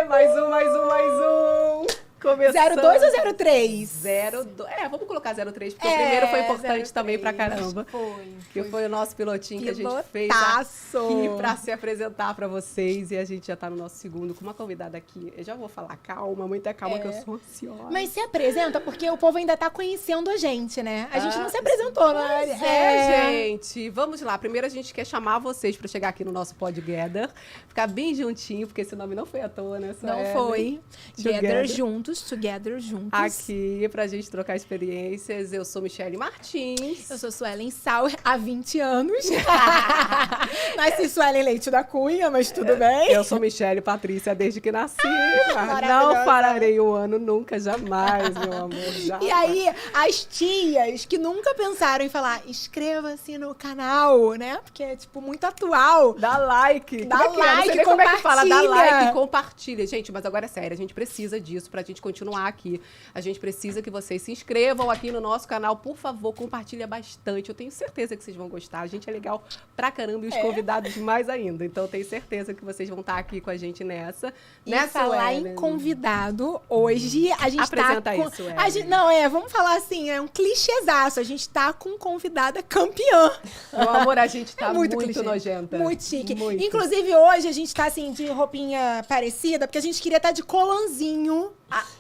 Mais um. Começando. 02 ou 03? 02. Vamos colocar 03, porque o primeiro foi importante 03. também pra caramba. Foi o nosso pilotinho que a gente fez aqui pra se apresentar pra vocês. E a gente já tá no nosso segundo com uma convidada aqui. Eu já vou falar, calma, muita calma, que eu sou ansiosa. Mas se apresenta, porque o povo ainda tá conhecendo a gente, né? A gente não se apresentou, né? Gente. Vamos lá. Primeiro a gente quer chamar vocês pra chegar aqui no nosso Podgather. Ficar bem juntinho, porque esse nome não foi à toa, né? Não foi. Gather juntos. Together juntos. Aqui pra gente trocar experiências. Eu sou Michele Martins. Eu sou Suelen Sauer há 20 anos. Nasci Suelen Leite da Cunha, mas tudo bem. Eu sou Michele Patrícia desde que nasci. Não pararei um ano nunca, jamais, meu amor. Jamais. E aí, as tias que nunca pensaram em falar, inscreva-se no canal, né? Porque é, tipo, muito atual. Dá like. Dá like, Não sei nem como é que fala. Dá compartilha. like e compartilha. Gente, mas agora é sério. A gente precisa disso pra gente continuar aqui. A gente precisa que vocês se inscrevam aqui no nosso canal. Por favor, compartilha bastante. Eu tenho certeza que vocês vão gostar. A gente é legal pra caramba e os convidados mais ainda. Então, eu tenho certeza que vocês vão estar aqui com a gente nessa. E falar em convidado, hoje a gente Apresenta tá com... isso, vamos falar assim, é um clichêzaço. A gente tá com convidada campeã. Meu amor, a gente tá muito clichê. nojenta. Muito chique. Muito. Inclusive, hoje a gente tá assim, de roupinha parecida, porque a gente queria estar de colanzinho.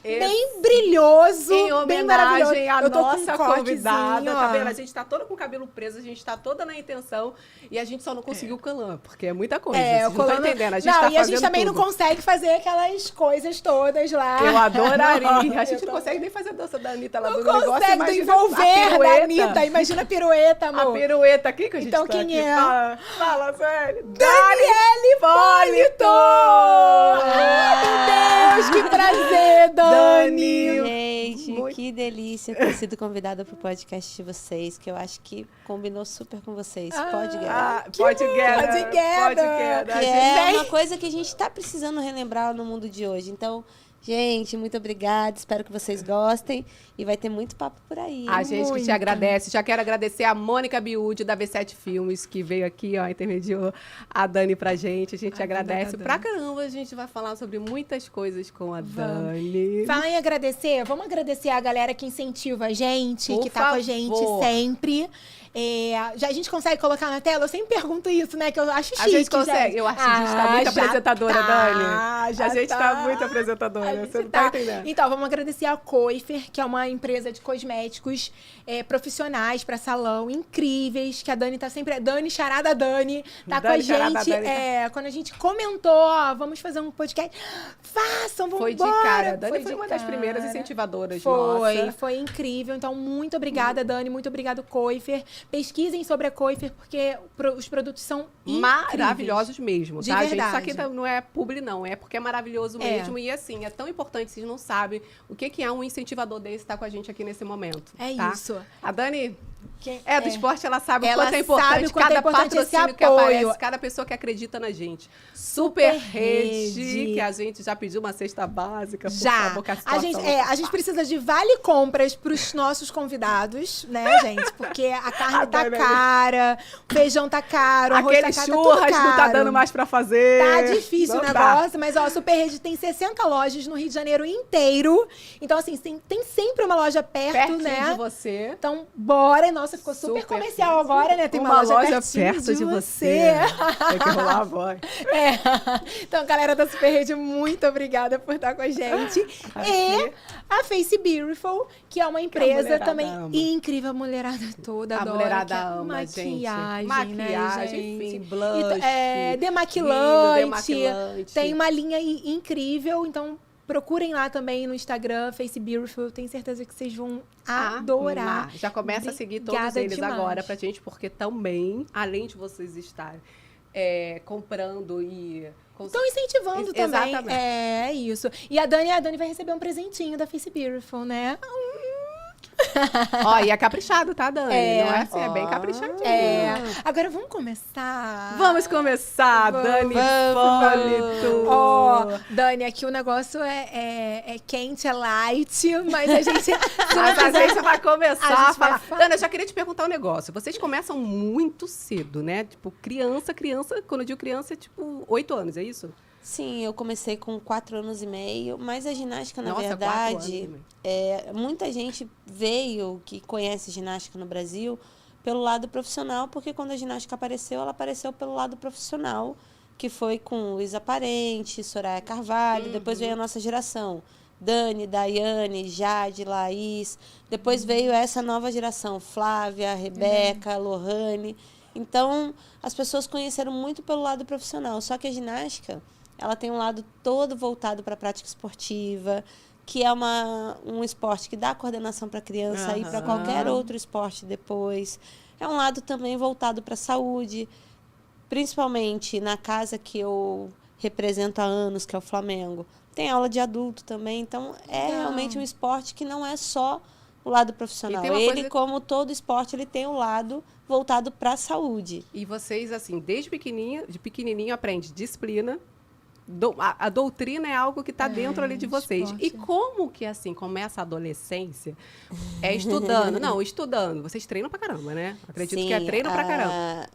Bem brilhoso, em bem maravilhoso. homenagem à Eu tô nossa com um convidada, cortezinho, tá ó. vendo? A gente tá toda com o cabelo preso, a gente tá toda na intenção e a gente só não conseguiu o colã, porque é muita coisa. Vocês não estão entendendo, a gente tá fazendo e a gente também tudo. não consegue fazer aquelas coisas todas lá. Eu adoraria. A gente não consegue nem fazer a dança da Anitta lá do negócio. Não consegue envolver da Anitta. Imagina a pirueta, amor. A pirueta aqui que a gente Então, tá quem aqui. é? Fala, sério. Daniele Hipólito! Meu Deus, que prazer, Dani! Gente, que delícia ter sido convidada pro podcast de vocês, que eu acho que combinou super com vocês. Podgather. Podgather. Que é uma coisa que a gente tá precisando relembrar no mundo de hoje. Então, gente, muito obrigada. Espero que vocês gostem. E vai ter muito papo por aí. A gente que te agradece. Já quero agradecer a Mônica Biúde, da V7 Filmes, que veio aqui, ó, intermediou a Dani pra gente. A gente agradece pra caramba. A gente vai falar sobre muitas coisas com a Dani. Fala em agradecer. Vamos agradecer a galera que incentiva a gente, Por que tá com a gente favor. sempre. Já a gente consegue colocar na tela? Eu sempre pergunto isso, né? Que eu acho chique. A gente consegue. Gente. Eu acho que a gente tá muito apresentadora, Dani. Já A gente tá muito apresentadora. Você não tá entendendo. Então, vamos agradecer a Coifer, que é uma empresa de cosméticos profissionais para salão, incríveis, que a Dani tá sempre... Dani, charada Dani, tá com a gente. Quando a gente comentou, ó, vamos fazer um podcast, façam, vamos Foi de cara. A Dani foi uma das primeiras incentivadoras nossas. Foi incrível. Então, muito obrigada, Dani. Muito obrigada, Coifer. Pesquisem sobre a Coifer, porque os produtos são maravilhosos mesmo, de tá, verdade. gente? Isso aqui não é publi, não. É porque é maravilhoso mesmo. E assim, é tão importante, vocês não sabem o que é um incentivador desse estar com a gente aqui nesse momento. É tá? isso. A Dani do esporte, ela sabe o Ela quanto é importante sabe o quanto cada é importante patrocínio esse que apoio. aparece, cada pessoa que acredita na gente. Super Rede, que a gente já pediu uma cesta básica, por favor, que a gente precisa de vale compras para os nossos convidados, né, gente? Porque a carne tá cara, o feijão tá caro, o arroz aquele tá caro, churras tá tudo caro. não tá dando mais pra fazer. Tá difícil não o negócio, mas ó, a Super Rede tem 60 lojas no Rio de Janeiro inteiro. Então, assim, tem sempre uma loja perto, né? de você. Então, bora. Nossa, ficou super comercial agora, né? Tem uma loja perto de você. Tem que rolar a voz. Então, galera da Super Rede, muito obrigada por estar com a gente. E a Face Beautiful, que é uma empresa também incrível. A mulherada toda adora. A mulherada ama, maquiagem, gente. Né, gente? Enfim, blush. Demaquilante. Tem uma linha incrível, então... Procurem lá também no Instagram, Face Beautiful. Tenho certeza que vocês vão adorar. Já começa a seguir todos eles agora pra gente, porque também, além de vocês estarem comprando e... Estão incentivando também. Exatamente. É isso. E a Dani vai receber um presentinho da Face Beautiful, né? Ó, e é caprichado, tá, Dani? Não é assim, é bem caprichadinho. Agora vamos começar? Vamos começar, Dani Hipólito. Ó, Dani, aqui o negócio é quente, é light, mas a gente... Mas a gente vai começar a falar. Dani, eu já queria te perguntar um negócio. Vocês começam muito cedo, né? Tipo, criança, quando eu digo criança, é tipo 8 anos, é isso? Sim, eu comecei com 4 anos e meio, mas a ginástica, na Nossa, verdade, muita gente veio que conhece ginástica no Brasil pelo lado profissional, porque quando a ginástica apareceu, ela apareceu pelo lado profissional, que foi com Luísa Parente, Soraya Carvalho, depois veio a nossa geração. Dani, Daiane, Jade, Laís. Depois veio essa nova geração, Flávia, Rebeca, Lohane. Então, as pessoas conheceram muito pelo lado profissional. Só que a ginástica, ela tem um lado todo voltado para a prática esportiva, que é um esporte que dá coordenação para a criança e para qualquer outro esporte depois. É um lado também voltado para a saúde, principalmente na casa que eu represento há anos, que é o Flamengo. Tem aula de adulto também, então realmente um esporte que não é só o lado profissional. Ele, como todo esporte, ele tem um lado voltado para a saúde. E vocês, assim, desde pequenininho aprende disciplina. A doutrina é algo que está dentro ali de vocês. Esporte. E como que, assim, começa a adolescência? Estudando. Não, estudando. Vocês treinam pra caramba, né? Acredito que é treino pra caramba.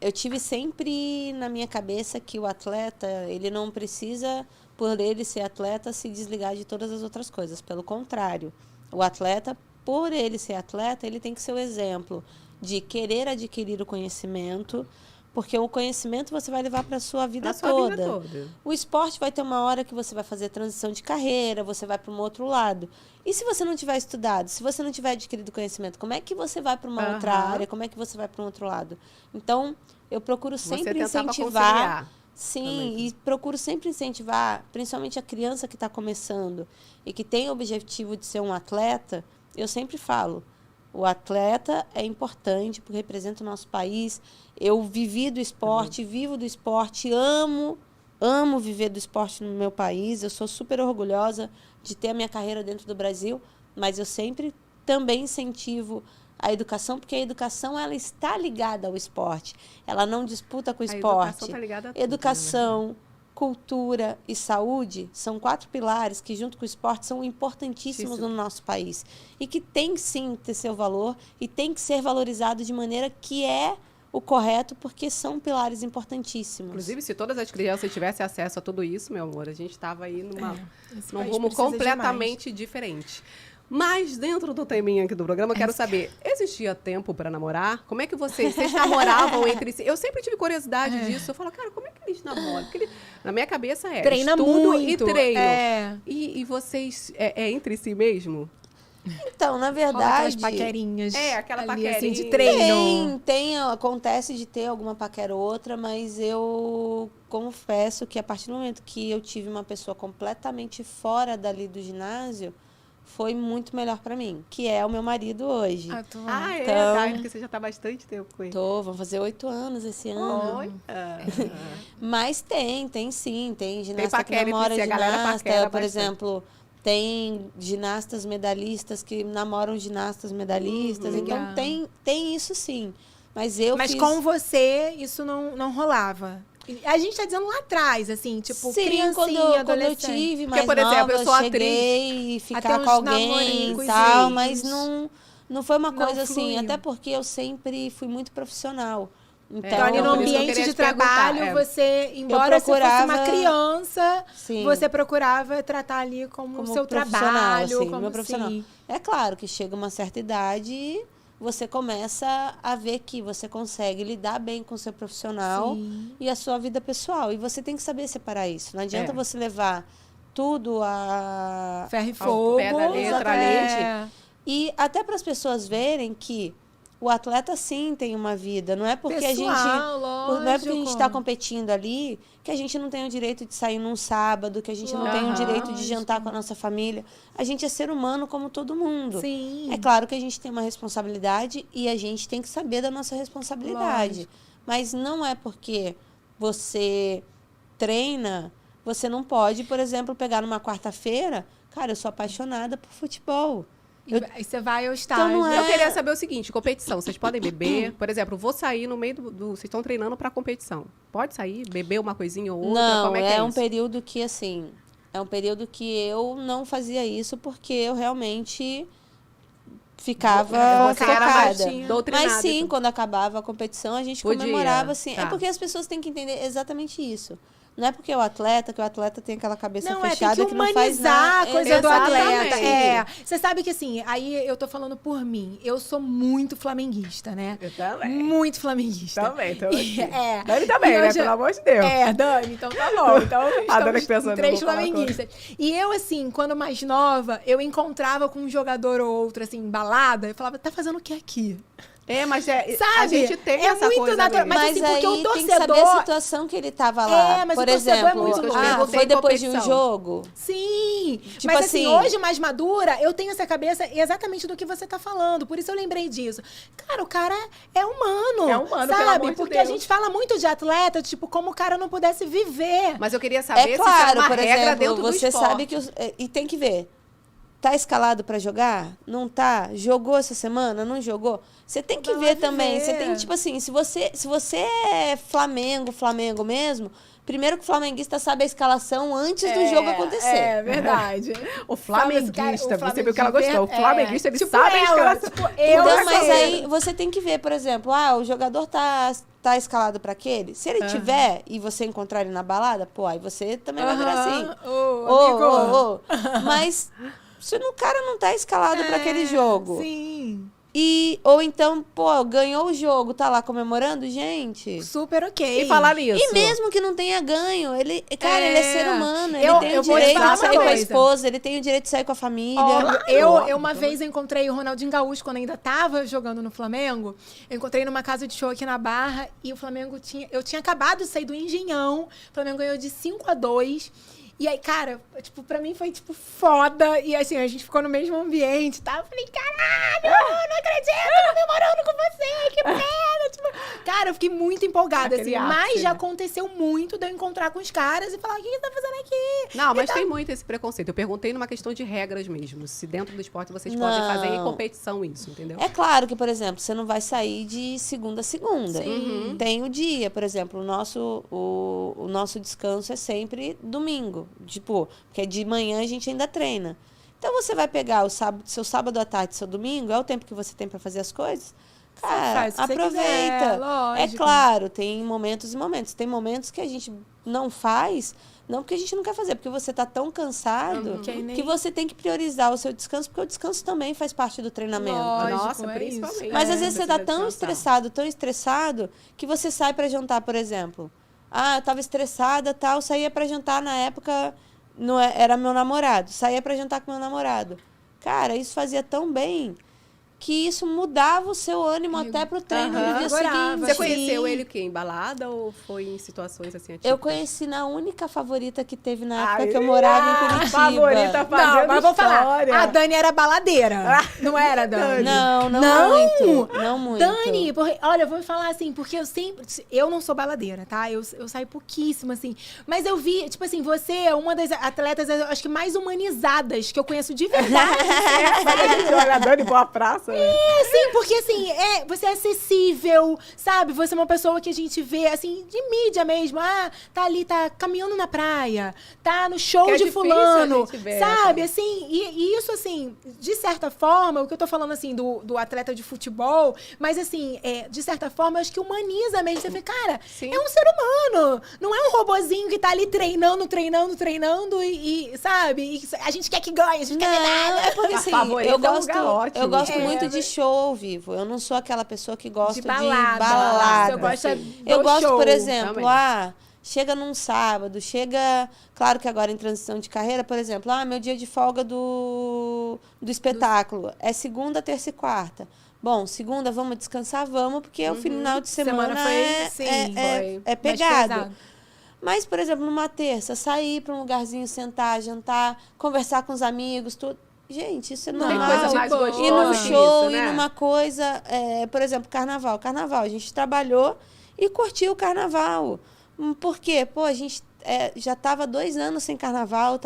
Eu tive sempre na minha cabeça que o atleta, ele não precisa, por ele ser atleta, se desligar de todas as outras coisas. Pelo contrário, o atleta, por ele ser atleta, ele tem que ser o exemplo de querer adquirir o conhecimento, porque o conhecimento você vai levar para a sua vida toda. O esporte vai ter uma hora que você vai fazer transição de carreira, você vai para um outro lado. E se você não tiver estudado, se você não tiver adquirido conhecimento, como é que você vai para uma outra área? Como é que você vai para um outro lado? Então, eu procuro sempre incentivar. Sim, também. E procuro sempre incentivar, principalmente a criança que está começando e que tem o objetivo de ser um atleta. Eu sempre falo, o atleta é importante porque representa o nosso país. Eu vivi do esporte, vivo do esporte, amo viver do esporte no meu país. Eu sou super orgulhosa de ter a minha carreira dentro do Brasil, mas eu sempre também incentivo a educação, porque a educação ela está ligada ao esporte. Ela não disputa com o esporte. Educação está ligada a tudo, educação, cultura e saúde são 4 pilares que, junto com o esporte, são importantíssimos no nosso país. E que tem, sim, ter seu valor e tem que ser valorizado de maneira que é o correto, porque são pilares importantíssimos. Inclusive, se todas as crianças tivessem acesso a tudo isso, meu amor, a gente estava aí num rumo completamente diferente. Mas dentro do teminha aqui do programa, eu quero saber, existia tempo para namorar? Como é que vocês namoravam entre si? Eu sempre tive curiosidade disso. Eu falo, cara, como é que eles namoram? Porque na minha cabeça treina estudo muito, e treino. E vocês, entre si mesmo? Então, na verdade... aquelas paquerinhas. Aquela ali, paquerinha. Assim, de treino. Acontece de ter alguma paquera ou outra, mas eu confesso que a partir do momento que eu tive uma pessoa completamente fora dali do ginásio, foi muito melhor pra mim, que é o meu marido hoje. Então, porque você já tá há bastante tempo com ele. Vamos fazer 8 anos esse ano. Mas tem sim, tem ginasta que namora ginasta, por exemplo, tem ginastas medalhistas que namoram ginastas medalhistas, então tem isso sim. Mas com você, isso não rolava? A gente tá dizendo lá atrás, assim, tipo, criancinha, quando eu tive mais por exemplo, nova, eu sou cheguei e ficar com alguém e tal, mas não foi uma coisa assim, até porque eu sempre fui muito profissional. Então, ali no ambiente de trabalho, você, embora você fosse uma criança, você procurava tratar ali como seu trabalho, como meu profissional. É claro que chega uma certa idade e você começa a ver que você consegue lidar bem com o seu profissional e a sua vida pessoal. E você tem que saber separar isso. Não adianta você levar tudo a ferro e fogo, pé da letra ali. E até para as pessoas verem que o atleta sim tem uma vida. Não é porque a gente está competindo ali que a gente não tem o direito de sair num sábado, que a gente não tem o direito de jantar com a nossa família. A gente é ser humano como todo mundo. Sim. É claro que a gente tem uma responsabilidade e a gente tem que saber da nossa responsabilidade. Mas não é porque você treina, você não pode, por exemplo, pegar numa quarta-feira, cara, eu sou apaixonada por futebol. E você vai ao estádio. Então eu queria saber o seguinte, competição, vocês podem beber? Por exemplo, vou sair no meio vocês estão treinando para competição. Pode sair, beber uma coisinha ou outra? Não, como é que é um isso? período que, assim, é um período que eu não fazia isso porque eu realmente ficava focada. Mas sim, quando acabava a competição, a gente comemorava, assim. É porque as pessoas têm que entender exatamente isso. Não é porque é o atleta, que o atleta tem aquela cabeça não, fechada tem que não faz humanizar nada. a coisa do atleta. Exatamente. Você sabe que assim, aí eu tô falando por mim. Eu sou muito flamenguista, né? Eu também. Muito flamenguista. Também, também. É. Dani também, E né? hoje- Pelo amor de Deus. Dani, então tá bom. Então A Dani estamos pensando, em 3 eu vou falar flamenguistas. E eu, assim, quando mais nova, eu encontrava com um jogador ou outro, assim, em balada, eu falava, tá fazendo o que aqui? Mas a Sabe? gente tem É essa muito coisa natural. mesmo. Mas, assim, porque aí o tem que saber torcedor- a situação que ele tava lá. mas Por o torcedor é exemplo, muito louco. foi depois de um competição. jogo. Sim, Tipo mas assim, assim- hoje mais madura, eu tenho essa cabeça exatamente do que você tá falando. Por isso eu lembrei disso. Cara, o cara é humano. É humano, pelo sabe? amor de Porque Deus. a gente fala muito de atleta, tipo, como o cara não pudesse viver. Mas eu queria saber É se isso é claro, uma por regra exemplo, dentro do você esporte. sabe que... E tem que ver. Tá escalado pra jogar? Não tá? Jogou essa semana? Não jogou? Você tem que Vai ver também. viver. Você tem, tipo assim, se você é Flamengo mesmo, primeiro que o flamenguista sabe a escalação antes do jogo acontecer. É verdade. O flamenguista, Sabe, você viu que ela gostou. O é, flamenguista, ele tipo sabe a ela, escalação. tipo, eu Então, mas sei. aí você tem que ver, por exemplo, o jogador tá escalado pra aquele. Se ele tiver e você encontrar ele na balada, pô, aí você também vai virar assim. Amigo. Mas se o cara não tá escalado pra aquele jogo. Sim. Ou então, pô, ganhou o jogo, tá lá comemorando, gente. Super ok. E falar nisso. E mesmo que não tenha ganho, ele é ser humano, ele Eu- tem eu o vou te direito falar de sair uma com a coisa. esposa, ele tem o direito de sair com a família. Ó, eu uma vez encontrei o Ronaldinho Gaúcho quando ainda tava jogando no Flamengo. Eu encontrei numa casa de show aqui na Barra e o Flamengo eu tinha acabado de sair do Engenhão. O Flamengo ganhou de 5-2. E aí, cara, tipo, pra mim foi, tipo, foda. E assim, a gente ficou no mesmo ambiente, tá? Eu falei, caralho, não acredito, comemorando com você, que pena. Tipo, cara, eu fiquei muito empolgada, Aquele assim. ápice, Mas já né? aconteceu muito de eu encontrar com os caras e falar, o que você tá fazendo aqui? Não, mas tem muito esse preconceito. Eu perguntei numa questão de regras mesmo. Se dentro do esporte vocês podem fazer em competição isso, entendeu? É claro que, por exemplo, você não vai sair de segunda a segunda. Sim. Tem o dia, por exemplo, o nosso descanso é sempre domingo. Tipo, porque de manhã a gente ainda treina. Então você vai pegar seu sábado à tarde, seu domingo, é o tempo que você tem para fazer as coisas. Cara, faz o que você aproveita. quiser, É lógico. claro, tem momentos e momentos. Tem momentos que a gente não faz, não porque a gente não quer fazer, porque você tá tão cansado Que aí nem- que você tem que priorizar o seu descanso, porque o descanso também faz parte do treinamento. Lógico, Nossa, é principalmente. isso. Mas É, às vezes você tá precisa tão estressado, que você sai pra jantar, por exemplo. Eu tava estressada, tal, saía pra jantar na época, era meu namorado, saía pra jantar com meu namorado. Cara, isso fazia tão bem que isso mudava o seu ânimo até pro treino Aham. no dia Agorava. seguinte. Você conheceu ele o quê? Em balada ou foi em situações assim atípicas? Eu conheci na única favorita que teve na época Ai, que eu morava em Curitiba. favorita fazendo Não, mas vou falar. história. A Dani era baladeira. Não era, Dani? Não Não? muito. Não muito. Dani, olha, eu vou falar assim, porque eu não sou baladeira, tá? Eu saio pouquíssimo, assim. Mas eu vi, tipo assim, você é uma das atletas, eu acho que mais humanizadas que eu conheço de verdade. Mas a gente olha a Dani boa praça, né? Sim, porque assim, você é acessível, sabe? Você é uma pessoa que a gente vê, assim, de mídia mesmo. Tá ali, tá caminhando na praia, tá no show Que é de difícil fulano, a gente ver, sabe? né? Assim, e isso, assim, de certa forma, o que eu tô falando, assim, do atleta de futebol, mas assim, de certa forma, eu acho que humaniza mesmo. Você vê, cara, Sim. é um ser humano, não é um robozinho que tá ali treinando e sabe? E a gente quer que ganhe, a gente quer Não, medalha. é porque assim, Favorita eu é um gosto, lugar ótimo. eu gosto É, muito mas- de show ao vivo. Eu não sou aquela pessoa que gosta de balada. balada. Você gosta Eu do gosto, show. por exemplo, também. chega num sábado, claro que agora em transição de carreira, por exemplo, meu dia de folga do espetáculo é segunda, terça e quarta. Bom, segunda vamos descansar, vamos, porque o final de semana, foi é mais pegado. pesado. Mas, por exemplo, numa terça, sair para um lugarzinho, sentar, jantar, conversar com os amigos, tudo. Gente, isso é Não tem normal. coisa mais boa. gostosa Ir num que show, isso, né? ir numa coisa, por exemplo, carnaval. Carnaval, a gente trabalhou e curtiu o carnaval. Por quê? Pô, a gente já estava 2 anos sem carnaval,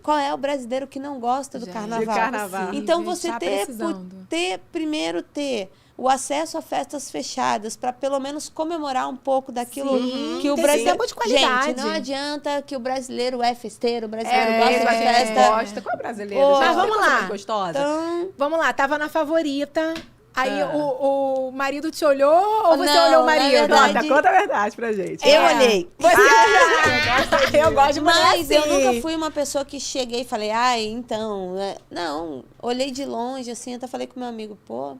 qual é o brasileiro que não gosta do Gente, carnaval? de carnaval. Então, Gente, você tá precisando. primeiro ter o acesso a festas fechadas para pelo menos comemorar um pouco daquilo que o ter brasileiro... tempo de qualidade. Gente, não adianta que o brasileiro é festeiro, o brasileiro gosta Ele de vai festa. gosta. Qual é brasileiro? Ô, Gente, mas tem vamos coisa lá. mais gostosa. Então, Vamos lá, tava na favorita. Aí o marido te olhou ou você olhou o marido? Verdade, Conta a verdade pra gente. eu olhei. Eu gosto de mulher Mas assim. eu nunca fui uma pessoa que cheguei e falei, ai, então... Não, olhei de longe, assim, até falei com meu amigo, pô,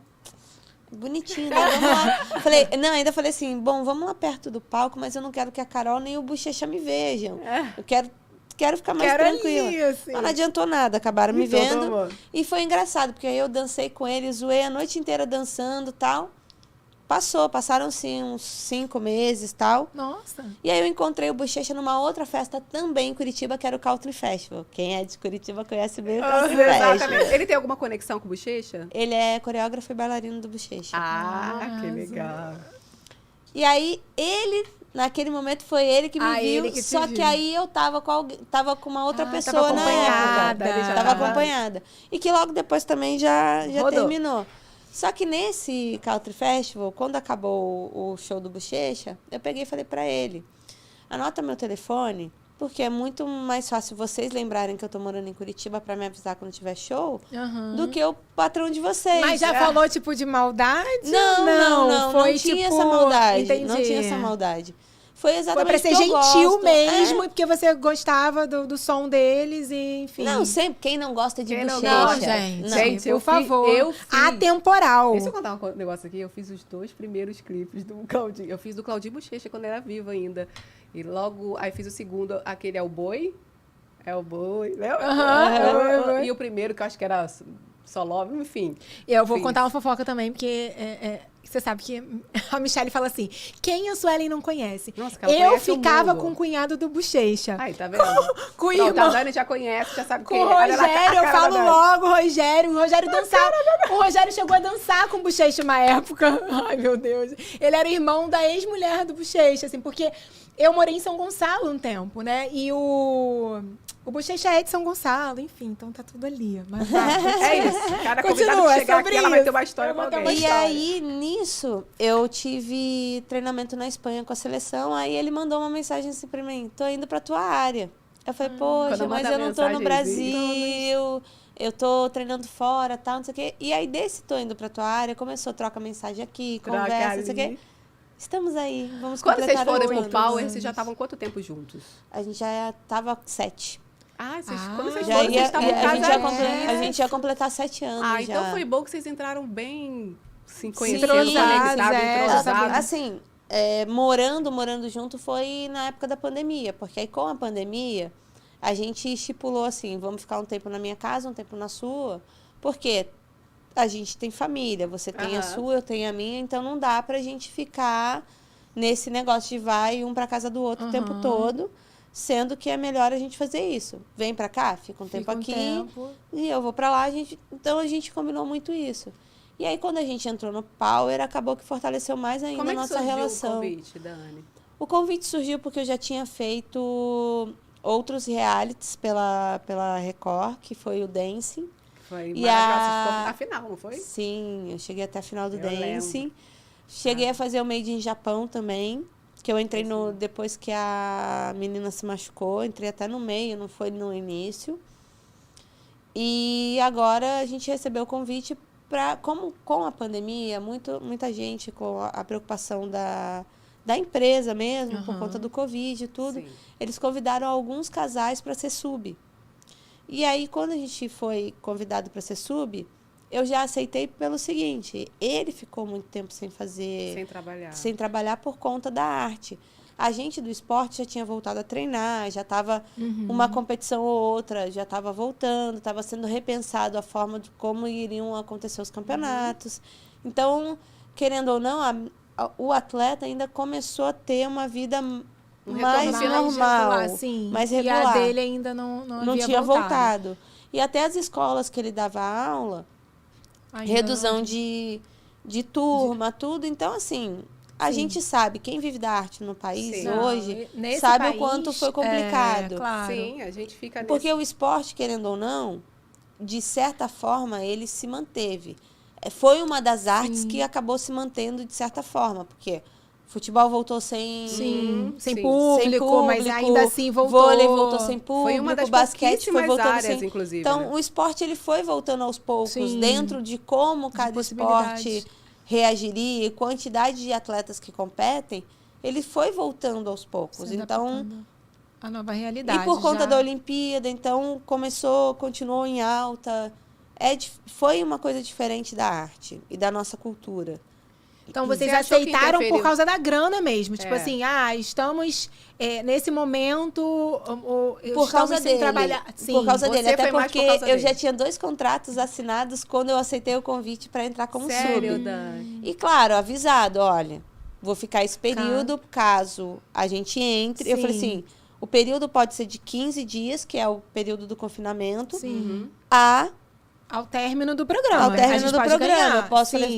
bonitinho, né? Vamos lá. Falei, ainda falei assim, bom, vamos lá perto do palco, mas eu não quero que a Carol nem o Bochecha me vejam. Eu quero ficar mais tranquila. Ali, assim. Mas não adiantou nada, acabaram me Então, vendo. E foi engraçado, porque aí eu dancei com ele, zoei a noite inteira dançando e tal. Passaram-se uns 5 meses e tal. Nossa. E aí eu encontrei o Bochecha numa outra festa também em Curitiba, que era o Country Festival. Quem é de Curitiba conhece bem o Country Festival. Exatamente. Ele tem alguma conexão com o Bochecha? Ele é coreógrafo e bailarino do Bochecha. Que legal. E aí ele... Naquele momento foi ele que me viu, ele que te só viu. que aí eu tava com uma outra pessoa tava na acompanhada. época. Ele já Tava tava- acompanhada. E que logo depois também já Rodou. terminou. Só que nesse Country Festival, quando acabou o show do Bochecha, eu peguei e falei pra ele, anota meu telefone, porque é muito mais fácil vocês lembrarem que eu tô morando em Curitiba pra me avisar quando tiver show, do que o patrão de vocês. Mas já falou, tipo, de maldade? Não Foi, tinha tipo, essa maldade. Entendi. Não tinha essa maldade. Foi Foi exatamente pra ser porque eu gentil gosto. mesmo, É. porque você gostava do som deles e, enfim. Não, sempre. Quem não gosta de Quem não Bochecha? gosta? Não, gente. Não. Gente, eu por favor. eu fiz- Atemporal. Deixa eu contar um negócio aqui. Eu fiz os 2 primeiros clipes do Claudinho. Eu fiz do Claudinho Bochecha quando era vivo ainda. E logo, aí fiz o segundo, aquele É o Boi. É o Boi. Aham. E o primeiro, que eu acho que era Só Love, enfim. Eu vou Fiz. contar uma fofoca também, porque você sabe que a Michelle fala assim, quem a Suelen não conhece? Nossa, que ela Eu conhece o ficava mundo. com o cunhado do Bochecha. Aí, tá vendo? Com o Pronto, a irmão. Dani já conhece, já sabe Com quem o é. Olha lá, Rogério, a eu cara falo da Dani. logo, o Rogério dançava. O Rogério chegou a dançar com o Bochecha uma época. Ai, meu Deus. Ele era irmão da ex-mulher do Bochecha, assim, porque eu morei em São Gonçalo um tempo, né? E o Bochecha é de São Gonçalo, enfim, então tá tudo ali. Mas É isso. Cada Continua, convidado que chegar sobre aqui, ela vai isso. ter uma história Eu com vou ter alguém. uma E história. aí, nisso, eu tive treinamento na Espanha com a seleção. Aí ele mandou uma mensagem assim pra mim: tô indo pra tua área. Eu falei, poxa, Quando mas manda eu não tô no mensagenzinha. Brasil, eu tô treinando fora, tal, não sei o quê. E aí, desse tô indo pra tua área, começou, troca mensagem aqui, Troca conversa, não sei o quê. ali. Estamos aí, vamos Quando vocês completar foram 8 pro Power, anos. vocês já estavam quanto tempo juntos? A gente já tava 7. Quando vocês Já foram, vocês ia, estavam a gente ia completar 7 anos já. então foi bom que vocês entraram bem se conhecendo, Entrosados, conectados, é, entrosados. Assim, morando junto foi na época da pandemia, porque aí com a pandemia a gente estipulou assim, vamos ficar um tempo na minha casa, um tempo na sua, porque a gente tem família, você tem a Aham. sua, eu tenho a minha, então não dá pra gente ficar nesse negócio de vai um pra casa do outro o tempo todo, sendo que é melhor a gente fazer isso. Vem pra cá, fica um tempo aqui, e eu vou pra lá, então a gente combinou muito isso. E aí, quando a gente entrou no Power, acabou que fortaleceu mais ainda Como é a que nossa surgiu relação. o convite, Dani? O convite surgiu porque eu já tinha feito outros realities pela Record, que foi o Dancing. Foi E maravilhoso. Você ficou na final, não foi? Sim, eu cheguei até a final do Eu Dancing. lembro. Cheguei a fazer o Made in Japão também, que eu entrei depois que a menina se machucou, entrei até no meio, não foi no início. E agora a gente recebeu o convite para, como com a pandemia, muita gente com a preocupação da empresa mesmo, por conta do Covid e tudo, Sim. eles convidaram alguns casais para ser sub. E aí, quando a gente foi convidado para ser sub, eu já aceitei pelo seguinte, ele ficou muito tempo sem trabalhar por conta da arte. A gente do esporte já tinha voltado a treinar, já estava uma competição ou outra, já estava voltando, estava sendo repensado a forma de como iriam acontecer os campeonatos. Então, querendo ou não, o atleta ainda começou a ter uma vida mais normal, mais regular. E a dele ainda não havia tinha voltado. E até as escolas que ele dava aula, Ainda redução de turma, tudo. Então, assim, a gente sabe, quem vive da arte no país Sim. hoje, Nesse sabe país, o quanto foi complicado. Claro. Sim, a gente fica nesse... Porque o esporte, querendo ou não, de certa forma, ele se manteve. Foi uma das artes que acabou se mantendo de certa forma, porque Futebol voltou sem público, mas ainda assim voltou. Vôlei voltou sem público, foi uma das basquete foi voltando áreas, sem... inclusive. Então, né? o esporte ele foi voltando aos poucos, Sim. dentro de como cada esporte reagiria, quantidade de atletas que competem, ele foi voltando aos poucos. Então, a nova realidade. E por conta da Olimpíada, então continuou em alta. Foi uma coisa diferente da arte e da nossa cultura. Então, vocês aceitaram por causa da grana mesmo. Tipo assim, estamos nesse momento... Por causa dele. Trabalhar. Sim, por causa dele. Até porque eu já dele. tinha 2 contratos assinados quando eu aceitei o convite para entrar como Sério, sub. Dani? E claro, avisado, olha, vou ficar esse período, caso a gente entre. Eu falei assim, o período pode ser de 15 dias, que é o período do confinamento, ao término do programa. Ao término do programa.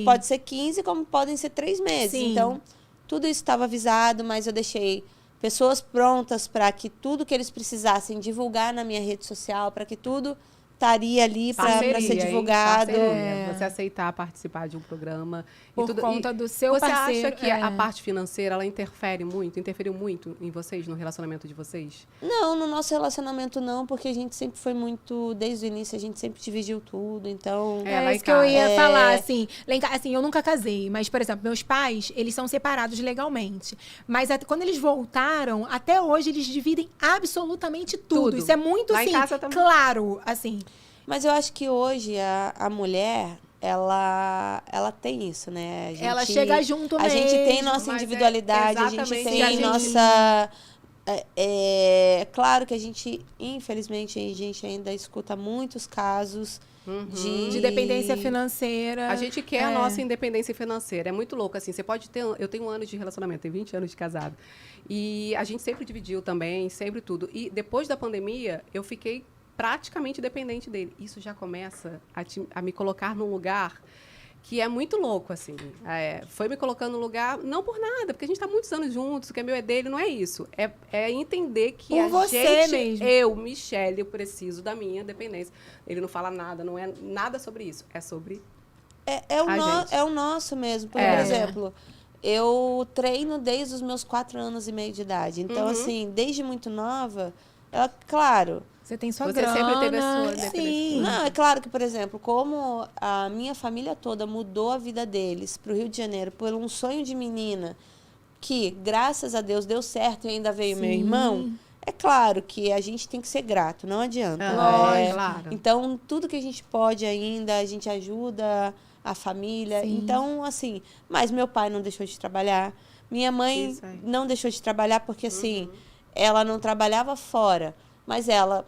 Pode ser 15, como podem ser 3 meses. Sim. Então, tudo isso estava avisado, mas eu deixei pessoas prontas para que tudo que eles precisassem divulgar na minha rede social, para que tudo estaria ali para ser divulgado. Você aceitar participar de um programa. Por conta do seu parceiro. Você acha que a parte financeira, ela interferiu muito em vocês, no relacionamento de vocês? Não, no nosso relacionamento não, porque a gente sempre foi muito, desde o início, a gente sempre dividiu tudo, então... É isso que eu ia falar, assim, eu nunca casei, mas, por exemplo, meus pais, eles são separados legalmente, mas quando eles voltaram, até hoje, eles dividem absolutamente tudo. Isso é muito, lá assim, em casa também. claro, assim... Mas eu acho que hoje a mulher, ela tem isso, né? Ela chega junto mesmo. A gente tem nossa individualidade, a gente tem nossa... claro que a gente, infelizmente, a gente ainda escuta muitos casos de dependência financeira. A gente quer a nossa independência financeira. É muito louco, assim. Você pode ter... Eu tenho 1 ano de relacionamento, tenho 20 anos de casado. E a gente sempre dividiu também, sempre tudo. E depois da pandemia, eu fiquei praticamente dependente dele. Isso já começa a me colocar num lugar que é muito louco, assim. Foi me colocando num lugar, não por nada, porque a gente está muitos anos juntos, o que é meu é dele, não é isso. É entender que eu, Michelle, eu preciso da minha dependência. Ele não fala nada, não é nada sobre isso. É sobre é o nosso mesmo. Por exemplo, eu treino desde os meus 4 anos e meio de idade. Então, assim, desde muito nova, claro... Você tem sua grana. Você sempre teve a sua independência. Sim. Não, é claro que, por exemplo, como a minha família toda mudou a vida deles para o Rio de Janeiro por um sonho de menina que, graças a Deus, deu certo e ainda veio meu irmão, é claro que a gente tem que ser grato, não adianta. Claro. Então, tudo que a gente pode ainda, a gente ajuda a família. Sim. Então, assim, mas meu pai não deixou de trabalhar. Minha mãe não deixou de trabalhar porque, assim, ela não trabalhava fora, mas ela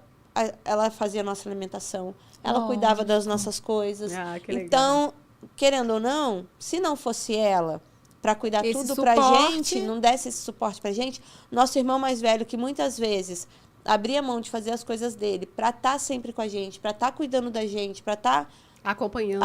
fazia a nossa alimentação, ela cuidava das nossas coisas. Então, querendo ou não, se não fosse ela para cuidar tudo pra gente, não desse esse suporte pra gente, nosso irmão mais velho, que muitas vezes abria mão de fazer as coisas dele para estar sempre com a gente, para estar cuidando da gente, para estar acompanhando.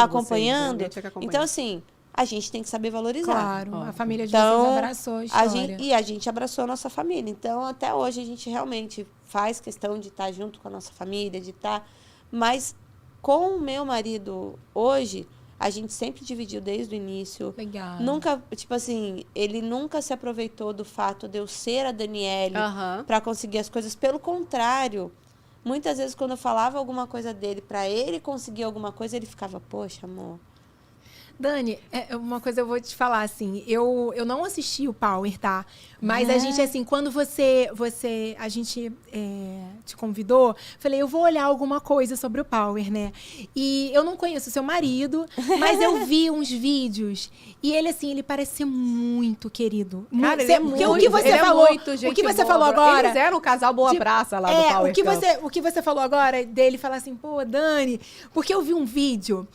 Então, assim, a gente tem que saber valorizar. Claro, a família de vocês abraçou a história. E a gente abraçou a nossa família. Então, até hoje, a gente realmente faz questão de estar junto com a nossa família, de estar... Mas, com o meu marido, hoje, a gente sempre dividiu desde o início. Legal. Nunca, tipo assim, ele nunca se aproveitou do fato de eu ser a Daniele para conseguir as coisas. Pelo contrário, muitas vezes, quando eu falava alguma coisa dele, para ele conseguir alguma coisa, ele ficava, poxa, amor... Dani, uma coisa eu vou te falar, assim, eu não assisti o Power, tá? Mas a gente, assim, quando a gente te convidou, falei, eu vou olhar alguma coisa sobre o Power, né? E eu não conheço o seu marido, mas eu vi uns vídeos e ele, assim, ele parece ser muito querido. Cara, ele é muito, o que você falou, o que você falou agora... Eles eram o casal Boa Praça lá do Power o que você falou agora dele falar assim, pô, Dani, porque eu vi um vídeo,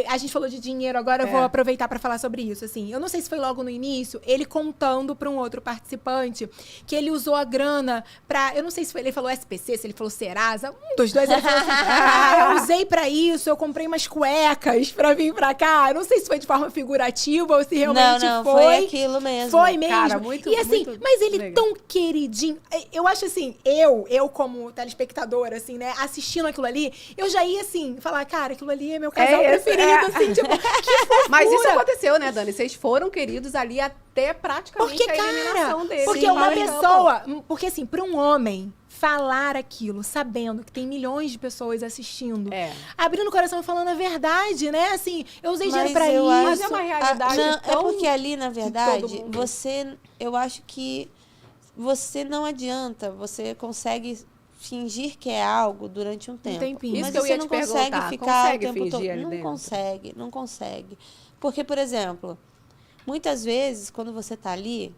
a gente falou de dinheiro, agora eu vou aproveitar para falar sobre isso, assim. Eu não sei se foi logo no início, ele contando para um outro participante que ele usou a grana para, eu não sei se foi, ele falou SPC, se ele falou Serasa, um dos dois, ele falou assim, eu usei para isso, eu comprei umas cuecas para vir para cá. Eu não sei se foi de forma figurativa ou se realmente foi aquilo mesmo. Foi mesmo. Cara, muito, e assim, muito mas ele legal. Tão queridinho. Eu acho assim, eu como telespectadora, assim, né, assistindo aquilo ali, eu já ia assim, falar, cara, aquilo ali é meu casal preferido, assim, tipo, que Mas isso aconteceu, né, Dani? Vocês foram queridos ali até praticamente a eliminação deles. Porque uma pessoa... Porque assim, para um homem falar aquilo, sabendo que tem milhões de pessoas assistindo, abrindo o coração e falando a verdade, né? Assim, eu usei dinheiro pra isso. Mas é uma realidade não, é porque ali, na verdade, eu acho que você não adianta, você consegue fingir que é algo durante um tempo. Um tempinho. Isso Mas que eu você ia não te consegue perguntar. ficar Consegue o tempo fingir todo. ali Não dentro? consegue, não consegue. Porque, por exemplo, muitas vezes, quando você tá ali,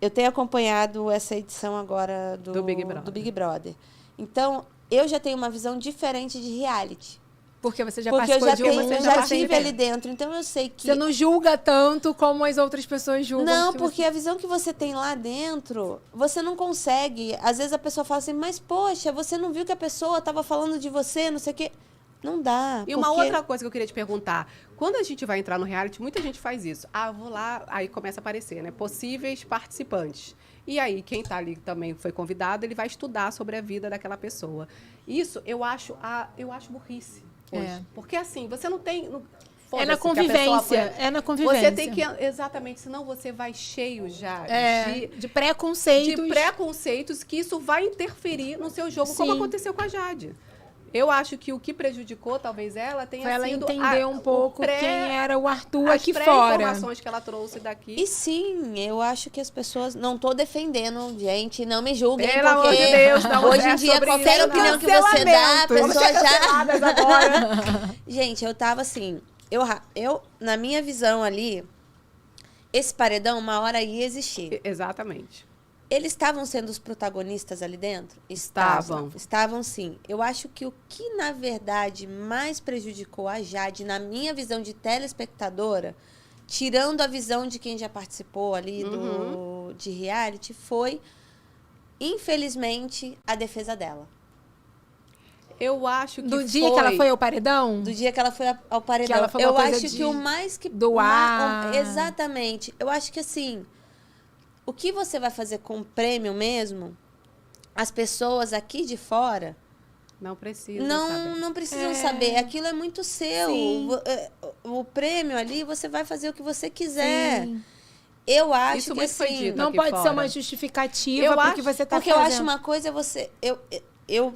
eu tenho acompanhado essa edição agora do Big Brother. Então, eu já tenho uma visão diferente de reality. Porque você já Porque eu participou já, já estive ali dentro. Então, eu sei que... Você não julga tanto como as outras pessoas julgam. Não, porque a visão que você tem lá dentro, você não consegue. Às vezes a pessoa fala assim, mas poxa, você não viu que a pessoa estava falando de você, não sei o quê. Não dá. E uma outra coisa que eu queria te perguntar. Quando a gente vai entrar no reality, muita gente faz isso. Vou lá, aí começa a aparecer, né? Possíveis participantes. E aí, quem tá ali também foi convidado, ele vai estudar sobre a vida daquela pessoa. Isso eu acho burrice hoje. Porque assim, você não tem... É na convivência. É na convivência. Você tem que... Exatamente, senão você vai cheio já de preconceitos. De preconceitos, que isso vai interferir no seu jogo, como aconteceu com a Jade. Eu acho que o que prejudicou, talvez ela tenha ela sido... entender um pouco quem era o Arthur aqui fora. As informações que ela trouxe daqui. E sim, eu acho que as pessoas... Não tô defendendo, gente, não me julguem. Pelo amor de Deus, não. Hoje em dia, qualquer opinião que você dá, a pessoa já... agora. Gente, eu tava assim... Eu, na minha visão ali, esse paredão uma hora ia existir. Exatamente. Eles estavam sendo os protagonistas ali dentro? Estavam. Estavam, sim. Eu acho que o que, na verdade, mais prejudicou a Jade, na minha visão de telespectadora, tirando a visão de quem já participou ali de reality, foi, infelizmente, a defesa dela. Eu acho que do dia que ela foi ao paredão? Do dia que ela foi ao paredão. Que ela falou eu coisa acho que o mais que... doar. Exatamente. Eu acho que, assim... O que você vai fazer com o prêmio mesmo, as pessoas aqui de fora... Não precisam saber. Não precisam saber. Aquilo é muito seu. O prêmio ali, você vai fazer o que você quiser. Sim. Eu acho isso que assim... Não pode ser uma justificativa porque você está fazendo. Porque eu acho uma coisa é você... Eu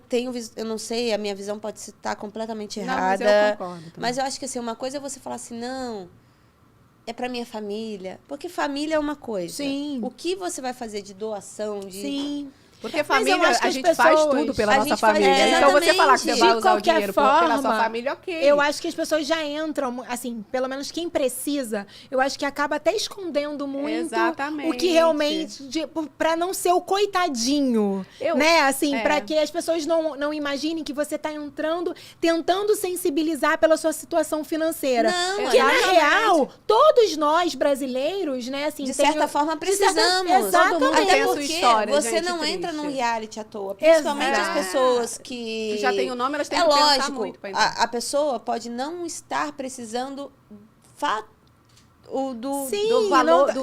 não sei, a minha visão pode estar completamente errada. Não, mas eu concordo também. Mas eu acho que assim, uma coisa é você falar assim, não... É pra minha família. Porque família é uma coisa. Sim. O que você vai fazer de doação, de... Sim. Porque família, a gente faz tudo pela nossa família. Então, você falar que você vai usar o dinheiro pela sua família, ok. Eu acho que as pessoas já entram, assim, pelo menos quem precisa, eu acho que acaba até escondendo muito o que realmente... Pra não ser o coitadinho, né? Assim, pra que as pessoas não imaginem que você tá entrando, tentando sensibilizar pela sua situação financeira. Não, que, na real, todos nós brasileiros, né? Assim, de certa forma, precisamos. Exatamente. Até porque história, você não entra num reality à toa. Principalmente as pessoas que já tem o nome, elas têm que pensar muito pra entrar. A pessoa pode não estar precisando do valor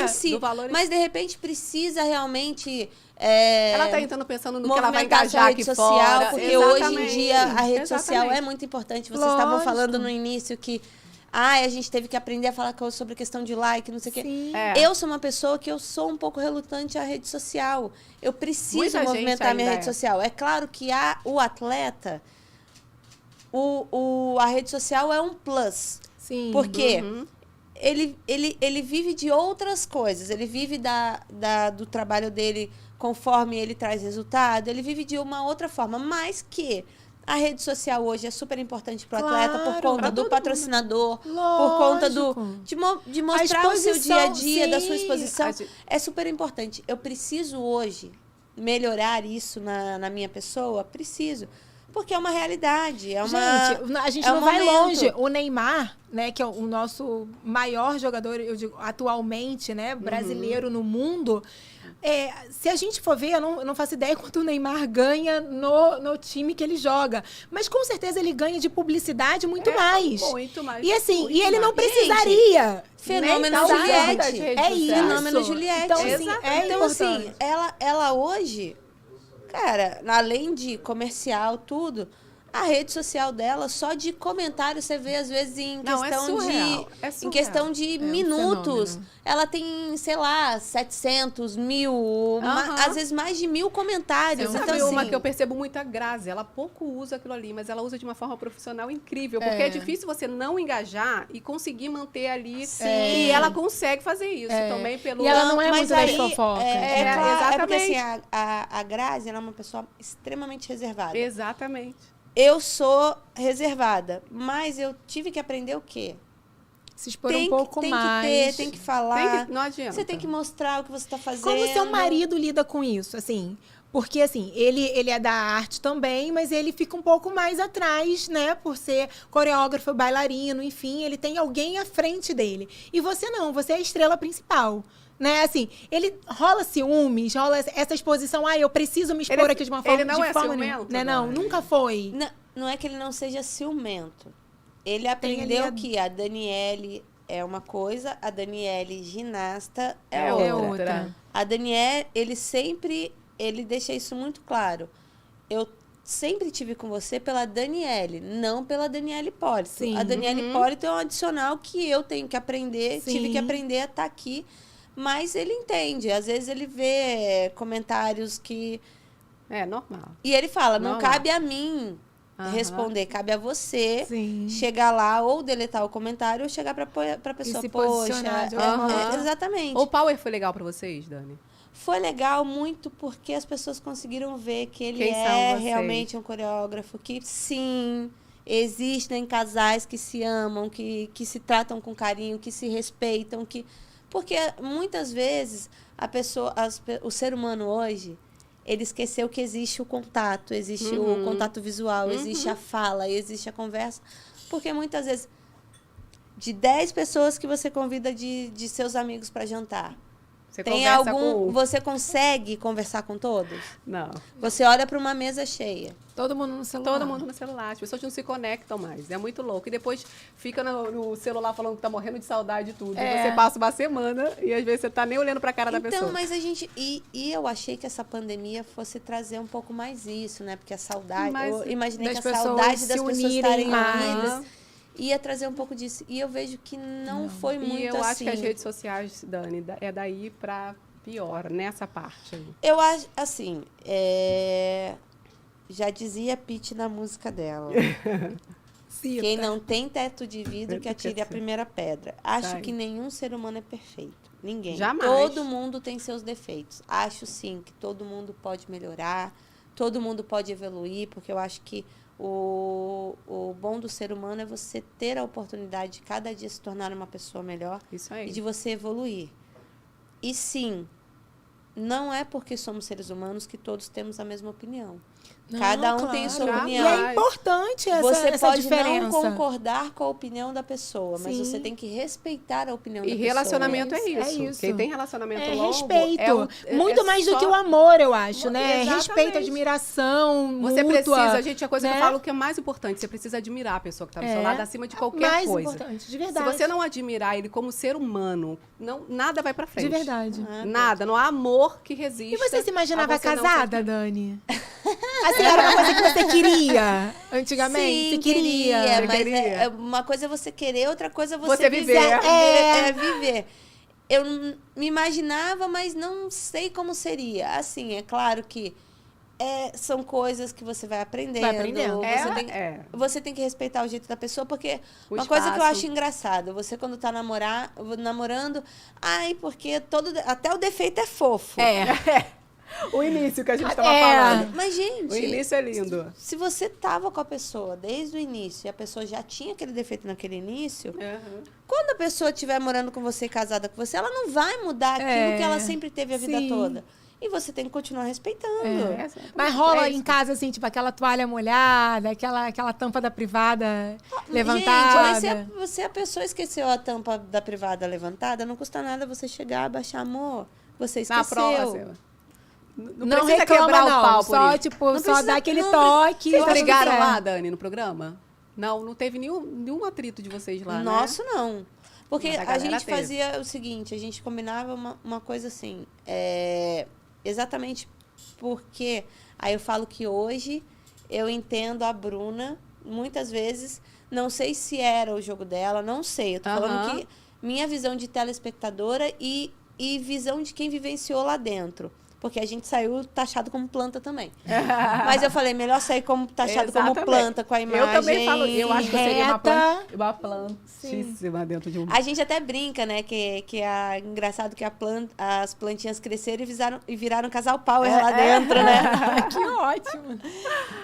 em si. Mas, de repente, precisa realmente... ela está entrando pensando no que ela vai engajar aqui social, fora. Porque hoje em dia a rede social é muito importante. Vocês estavam falando no início que a gente teve que aprender a falar sobre questão de like, não sei o quê. Eu sou uma pessoa que eu sou um pouco relutante à rede social. Eu preciso movimentar minha rede social. É claro que o atleta, a rede social é um plus. Sim. Porque ele vive de outras coisas. Ele vive do trabalho dele conforme ele traz resultado. Ele vive de uma outra forma. Mas que... A rede social hoje é super importante para o atleta por conta do patrocinador, por conta de mostrar o seu dia a dia, da sua exposição. É super importante. Eu preciso hoje melhorar isso na minha pessoa? Preciso. Porque é uma realidade. Gente, a gente não vai longe. O Neymar, né, que é o nosso maior jogador, eu digo, atualmente, né, brasileiro no mundo... se a gente for ver, eu não faço ideia quanto o Neymar ganha no time que ele joga. Mas com certeza ele ganha de publicidade muito mais. Muito mais. E assim, ele não precisaria. Fenômeno Juliette. É isso. Fenômeno Juliette. Então, assim, ela hoje, cara, além de comercial, tudo, A rede social dela, só de comentário, você vê, às vezes, em Não, questão surreal, de. Em questão de minutos. Ela tem, sei lá, 700, 1000, às vezes mais de 1000 comentários. Então, então, sabe uma assim, que eu percebo muito a Grazi? Ela pouco usa aquilo ali, mas ela usa de uma forma profissional incrível. Porque é difícil você não engajar e conseguir manter ali. Sim. E ela consegue fazer isso também pelo... E ela não é mas muito das fofocas. É, claro, exatamente. é porque assim, a Grazi, ela é uma pessoa extremamente reservada. Exatamente. Eu sou reservada, mas eu tive que aprender o quê? Se expor um pouco mais. Tem que falar. Não adianta. Você tem que mostrar o que você está fazendo. Como seu marido lida com isso, assim? Porque, assim, ele é da arte também, mas ele fica um pouco mais atrás, né? Por ser coreógrafo, bailarino, enfim. Ele tem alguém à frente dele. E você não, você é a estrela principal. Né, assim, ele rola ciúmes, rola essa exposição, eu preciso me expor aqui de uma forma... Ele não de é forma ciumento? Né, não, nunca foi. Não é que ele não seja ciumento. Ele aprendeu que a Daniele é uma coisa, a Daniele ginasta é outra. A Daniele, ele deixa isso muito claro. Eu sempre tive com você pela Daniele, não pela Daniele Hipólito. Sim. A Daniele Hipólito é um adicional que eu tenho que aprender, Sim. tive que aprender a estar aqui. Mas ele entende. Às vezes ele vê comentários que... É normal. E ele fala, não Normal. cabe a mim responder, cabe a você Sim. chegar lá ou deletar o comentário ou chegar pra pessoa, se poxa... posicionar de alguma forma. Exatamente. O Power foi legal pra vocês, Dani? Foi legal muito porque as pessoas conseguiram ver que ele Quem são é vocês? realmente um coreógrafo que, sim, existem casais que se amam, que se tratam com carinho, que se respeitam, que... Porque muitas vezes o ser humano hoje, ele esqueceu que existe o contato, existe o contato visual, existe a fala, existe a conversa. Porque muitas vezes, de 10 pessoas que você convida de seus amigos para jantar, você consegue conversar com todos? Não. Você olha para uma mesa cheia. Todo mundo no celular. Todo mundo no celular. As pessoas não se conectam mais. É muito louco. E depois fica no celular falando que tá morrendo de saudade e tudo. E você passa uma semana e às vezes você tá nem olhando pra cara da pessoa. Então, mas a gente... E eu achei que essa pandemia fosse trazer um pouco mais isso, né? Porque a saudade... Eu imaginei que a saudade das pessoas estarem unidas ia trazer um pouco disso. E eu vejo que não foi muito assim. E eu acho que as redes sociais, Dani, é daí pra pior, nessa parte aí. Eu acho, assim... Já dizia Pitty na música dela. Cita. Quem não tem teto de vidro que atire a primeira pedra. Acho que nenhum ser humano é perfeito. Ninguém. Jamais. Todo mundo tem seus defeitos. Acho, sim, que todo mundo pode melhorar. Todo mundo pode evoluir. Porque eu acho que o bom do ser humano é você ter a oportunidade de cada dia se tornar uma pessoa melhor. Isso aí. E de você evoluir. E, sim, não é porque somos seres humanos que todos temos a mesma opinião. Cada um tem sua opinião. E é importante você pode diferença. não concordar com a opinião da pessoa, mas você tem que respeitar a opinião da pessoa. E relacionamento é isso. É isso. Quem tem relacionamento longo... respeito. Muito mais do que o amor, eu acho, né? Exatamente. Respeito, admiração, Você mútua, precisa, gente, a coisa né? que eu falo que é mais importante, você precisa admirar a pessoa que está do seu lado acima de qualquer mais coisa. importante, de verdade. Se você não admirar ele como ser humano, nada vai pra frente. De verdade. Nada, não há amor que resista. E você se imaginava a você não casada, ser- Dani? Assim, era uma coisa que você queria antigamente? Sim, Você queria. mas queria. uma coisa é você querer, outra coisa é Você viver. viver. Eu me imaginava, mas não sei como seria. Assim, é claro que são coisas que você vai aprendendo. Vai aprendendo. Você tem que respeitar o jeito da pessoa, porque O uma coisa que eu espaço. acho engraçado, você quando tá namorando, porque até o defeito é fofo. O início que a gente estava falando. Mas, gente, O início é lindo. se você tava com a pessoa desde o início e a pessoa já tinha aquele defeito naquele início, quando a pessoa estiver morando com você e casada com você, ela não vai mudar aquilo que ela sempre teve a vida Sim. toda. E você tem que continuar respeitando. Mas rola em casa, assim, tipo, aquela toalha molhada, aquela tampa da privada levantada. Gente, mas se a pessoa esqueceu a tampa da privada levantada, não custa nada você chegar, baixar, amor, você esqueceu. Na próxima. Não precisa reclama, quebrar não. o pau por Só, isso. tipo, Não só precisa- dá aquele não toque. Vocês tá tudo brigaram certo. lá, Dani, no programa? Não teve nenhum atrito de vocês lá, Nosso, não. Porque Mas a a galera gente teve. fazia o seguinte, a gente combinava uma coisa assim, exatamente porque, aí eu falo que hoje eu entendo a Bruna, muitas vezes, não sei se era o jogo dela, não sei. Eu tô falando que minha visão de telespectadora e visão de quem vivenciou lá dentro. Porque a gente saiu taxado como planta também. Mas eu falei, melhor sair como taxado como planta, com a imagem. Eu também falo, eu acho que eu seria uma plantíssima dentro de um... A gente até brinca, né, que é engraçado que as plantinhas cresceram e viraram casal power lá dentro, né? Que ótimo!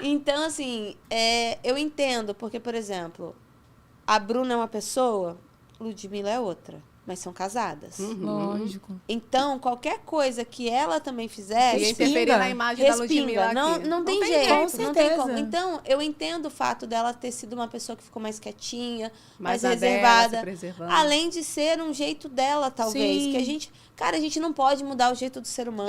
Então, assim, eu entendo, porque, por exemplo, a Bruna é uma pessoa, Ludmilla é outra. Mas são casadas. Lógico. Então, qualquer coisa que ela também fizer... Interferir na imagem da Ludmilla aqui. Não tem jeito. Com certeza. Não tem como. Então, eu entendo o fato dela ter sido uma pessoa que ficou mais quietinha, mais reservada. Além de ser um jeito dela, talvez. Sim. Que a gente... Cara, a gente não pode mudar o jeito do ser humano.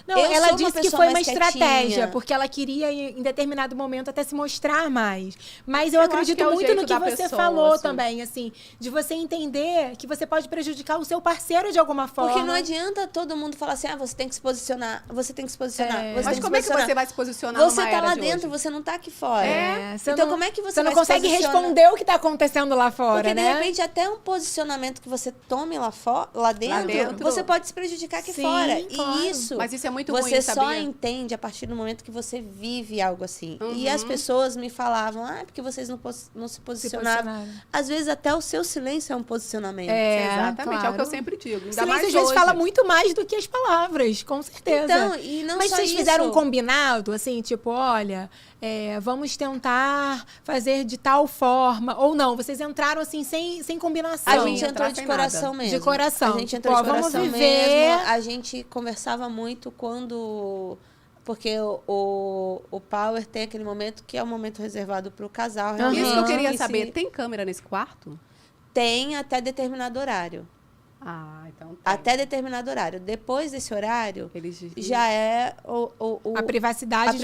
Não, ela disse que foi uma estratégia, porque ela queria, em determinado momento, até se mostrar mais. Mas eu acredito muito no que você falou também, assim, de você entender que você pode prejudicar o seu parceiro de alguma forma. Porque não adianta todo mundo falar assim, você tem que se posicionar, você tem que se posicionar. Mas como é que você vai se posicionar Você tá lá dentro, você não tá aqui fora. Então, como é que você não consegue responder o que tá acontecendo lá fora, porque, né? de repente, até um posicionamento que você tome lá dentro, você pode se prejudicar aqui fora. Claro. E isso, mas isso é muito você ruim, só sabia? Entende a partir do momento que você vive algo assim. E as pessoas me falavam, porque vocês não se posicionavam. Às vezes, até o seu silêncio é um posicionamento. Exatamente, claro. É o que eu sempre digo. O silêncio, às vezes, fala muito mais do que as palavras, com certeza. Então, e não mas só vocês fizeram um combinado, assim, tipo, olha... vamos tentar fazer de tal forma. Ou não, vocês entraram assim, sem combinação. A gente entrou de coração mesmo. De coração. A gente entrou de coração mesmo. A gente conversava muito quando... Porque o Power tem aquele momento que é um momento reservado para o casal. Isso que eu queria saber. Tem câmera nesse quarto? Tem até determinado horário. Então tem. Até determinado horário. Depois desse horário, já é a privacidade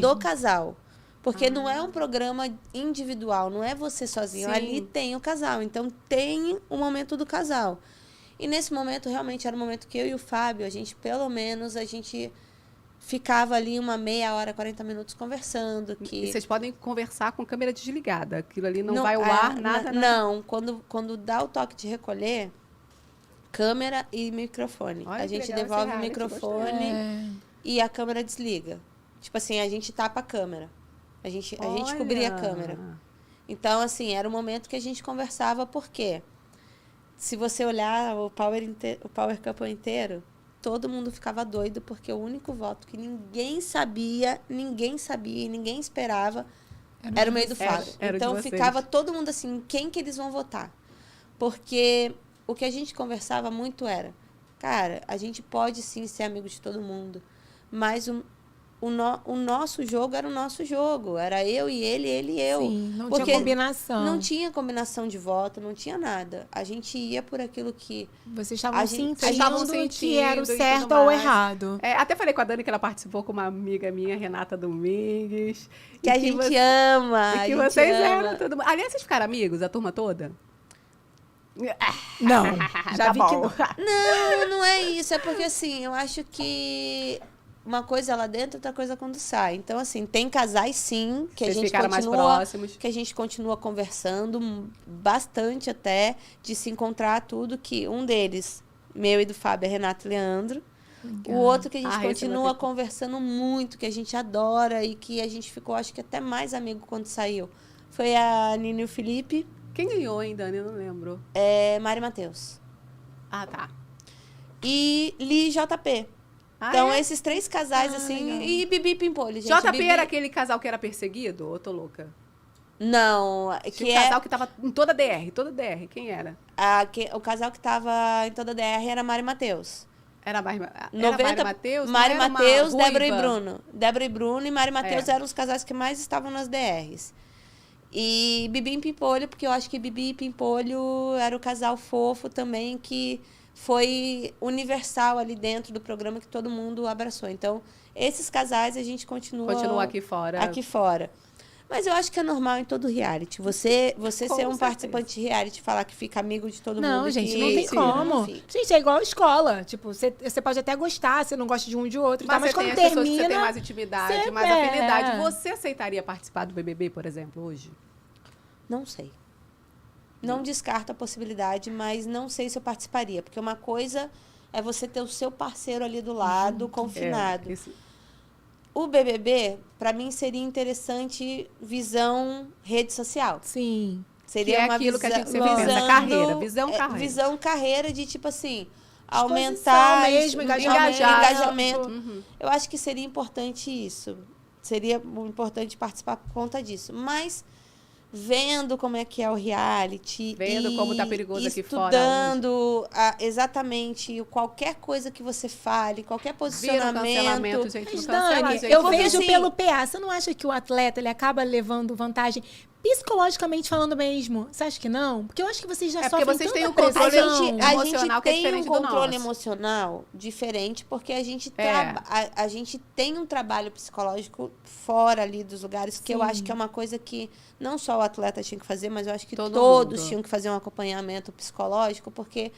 do casal. Porque não é um programa individual, não é você sozinho. Sim. Ali tem o casal. Então, tem o momento do casal. E nesse momento, realmente, era o momento que eu e o Fábio, pelo menos, a gente ficava ali uma meia hora, 40 minutos conversando. E vocês podem conversar com câmera desligada. Aquilo ali não vai ao ar, nada? Não, quando dá o toque de recolher... Câmera e microfone. Olha, a gente devolve o microfone e a câmera desliga. Tipo assim, a gente tapa a câmera. A gente cobria a câmera. Então, assim, era o momento que a gente conversava, porque se você olhar o Power Couple inteiro, todo mundo ficava doido, porque o único voto que ninguém sabia e ninguém esperava era o meio do Fábio. Então, ficava todo mundo assim, quem que eles vão votar? Porque... O que a gente conversava muito era, cara, a gente pode sim ser amigo de todo mundo, mas o nosso jogo era o nosso jogo. Era eu e ele e eu. Sim, não tinha combinação. Não tinha combinação de voto, não tinha nada. A gente ia por aquilo que... Vocês estavam sentindo que era o certo ou o errado. Até falei com a Dani que ela participou com uma amiga minha, Renata Domingues. Que a gente ama. E que vocês eram todo mundo. Aliás, vocês ficaram amigos, a turma toda? Não, já vi que não. Não é isso. É porque, assim, eu acho que uma coisa é lá dentro, outra coisa quando sai. Então, assim, tem casais, sim, que vocês a gente ficaram mais próximos. Que a gente continua conversando bastante até, de se encontrar tudo, que um deles, meu e do Fábio, é Renato e Leandro. Legal. O outro que a gente continua conversando muito, que a gente adora e que a gente ficou, acho que até mais amigo quando saiu, foi a Nina e o Felipe. Quem ganhou, hein, Dani? Eu não lembro. Mari Matheus. Tá. E Li e JP. Então, esses três casais, assim... Legal. E Bibi Pimpolho, gente. JP era aquele casal que era perseguido? Ou tô louca? Não. Tinha um casal que tava em toda DR. Quem era? O casal que tava em toda DR era Mari Matheus. Era Mari Matheus? Mari Matheus, Débora e Bruno. Débora e Bruno e Mari Matheus eram os casais que mais estavam nas DRs. E Bibi e Pimpolho, porque eu acho que Bibi e Pimpolho era o casal fofo também, que foi universal ali dentro do programa, que todo mundo abraçou. Então, esses casais a gente continua aqui fora. Mas eu acho que é normal em todo reality. Você ser um certeza. participante de reality, falar que fica amigo de todo mundo. Não, gente, que não tem sim, como. não fica. Gente, é igual a escola. Tipo, você pode até gostar, você não gosta de um de outro, Mas tá? Mas você tem quando as pessoas que termina... você tem mais intimidade, você- mais é. afinidade. Você aceitaria participar do BBB, por exemplo, hoje? Não sei. Não descarto a possibilidade, mas não sei se eu participaria. Porque uma coisa é você ter o seu parceiro ali do lado, confinado. O BBB, para mim, seria interessante visão rede social. Sim. Seria Que é uma aquilo que a gente sempre visando- pensa, carreira, visão carreira. Visão carreira de, tipo assim, Exposição aumentar... mesmo, engajamento. engajamento. Eu acho que seria importante isso. Seria importante participar por conta disso. Mas vendo como é que é o reality... Vendo como tá perigoso aqui fora estudando exatamente qualquer coisa que você fale, qualquer Vira um posicionamento... cancelamento, gente. Mas, Não cancela a Dani, gente. eu Porque, vejo assim, pelo PA. Você não acha que o atleta ele acaba levando vantagem psicologicamente falando mesmo? Você acha que não? Porque eu acho que vocês já É porque sofrem vocês têm tanta um controle pressão. emocional que é tem diferente um do controle nosso. emocional diferente porque a gente, É. a gente tem um trabalho psicológico fora ali dos lugares, que eu Sim. acho que é uma coisa que não só o atleta tinha que fazer, mas eu acho que Todo todos mundo. tinham que fazer um acompanhamento psicológico, porque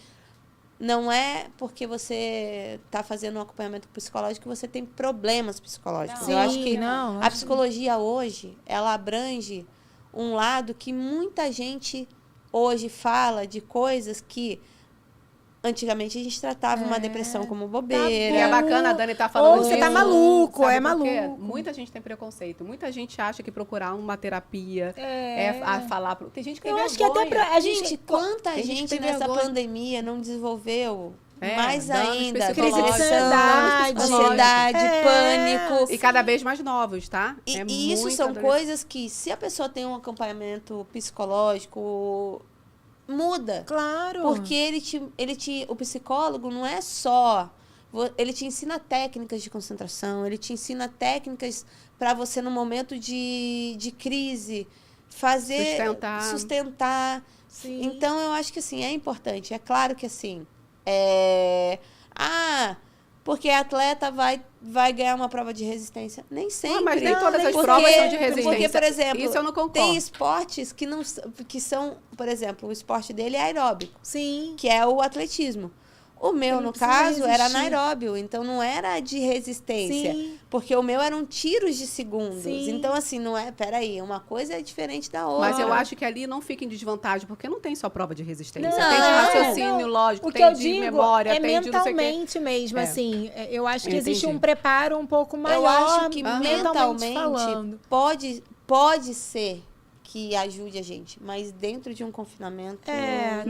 não é porque você está fazendo um acompanhamento psicológico que você tem problemas psicológicos. Eu acho que não, a psicologia hoje, ela abrange um lado que muita gente hoje fala de coisas que antigamente a gente tratava uma depressão como bobeira. E é bacana a Dani tá falando Ou você disso. tá maluco, sabe é por quê? maluco. Muita gente tem preconceito. Muita gente acha que procurar uma terapia é a falar... Tem gente que tem Eu vergonha. acho que até pra... A Gente, gente... quanta tem gente que gente tem nessa vergonha. pandemia não desenvolveu É, mais danos ainda? psicológicos, Crise de danos ansiedade, É. pânico. E cada vez mais novos, tá? E isso muito são adolescente. coisas que, se a pessoa tem um acompanhamento psicológico, muda. Claro. Porque o psicólogo não é só... Ele te ensina técnicas de concentração, ele te ensina técnicas para você, no momento de crise, fazer... Sustentar. Sim. Então, eu acho que, assim, é importante. É claro que, assim... porque atleta vai ganhar uma prova de resistência. Nem sempre. Mas nem todas as porque- provas são de resistência. Porque, por exemplo, Isso eu não concordo. tem esportes que são... Por exemplo, o esporte dele é aeróbico, Sim. que é o atletismo. O meu, Ele no precisa caso, era resistir. anaeróbio, então não era de resistência. Sim. Porque o meu eram tiros de segundos. Sim. Então, assim, não é... Peraí, uma coisa é diferente da outra. Mas eu acho que ali não fica em desvantagem, porque não tem só prova de resistência. Não, tem de raciocínio não. lógico, O que tem eu de digo memória, é tem de não sei o quê. mentalmente mesmo, É. assim. Eu acho que existe Entendi. um preparo um pouco maior, Eu acho que mentalmente mentalmente falando. pode ser que ajude a gente, mas dentro de um confinamento...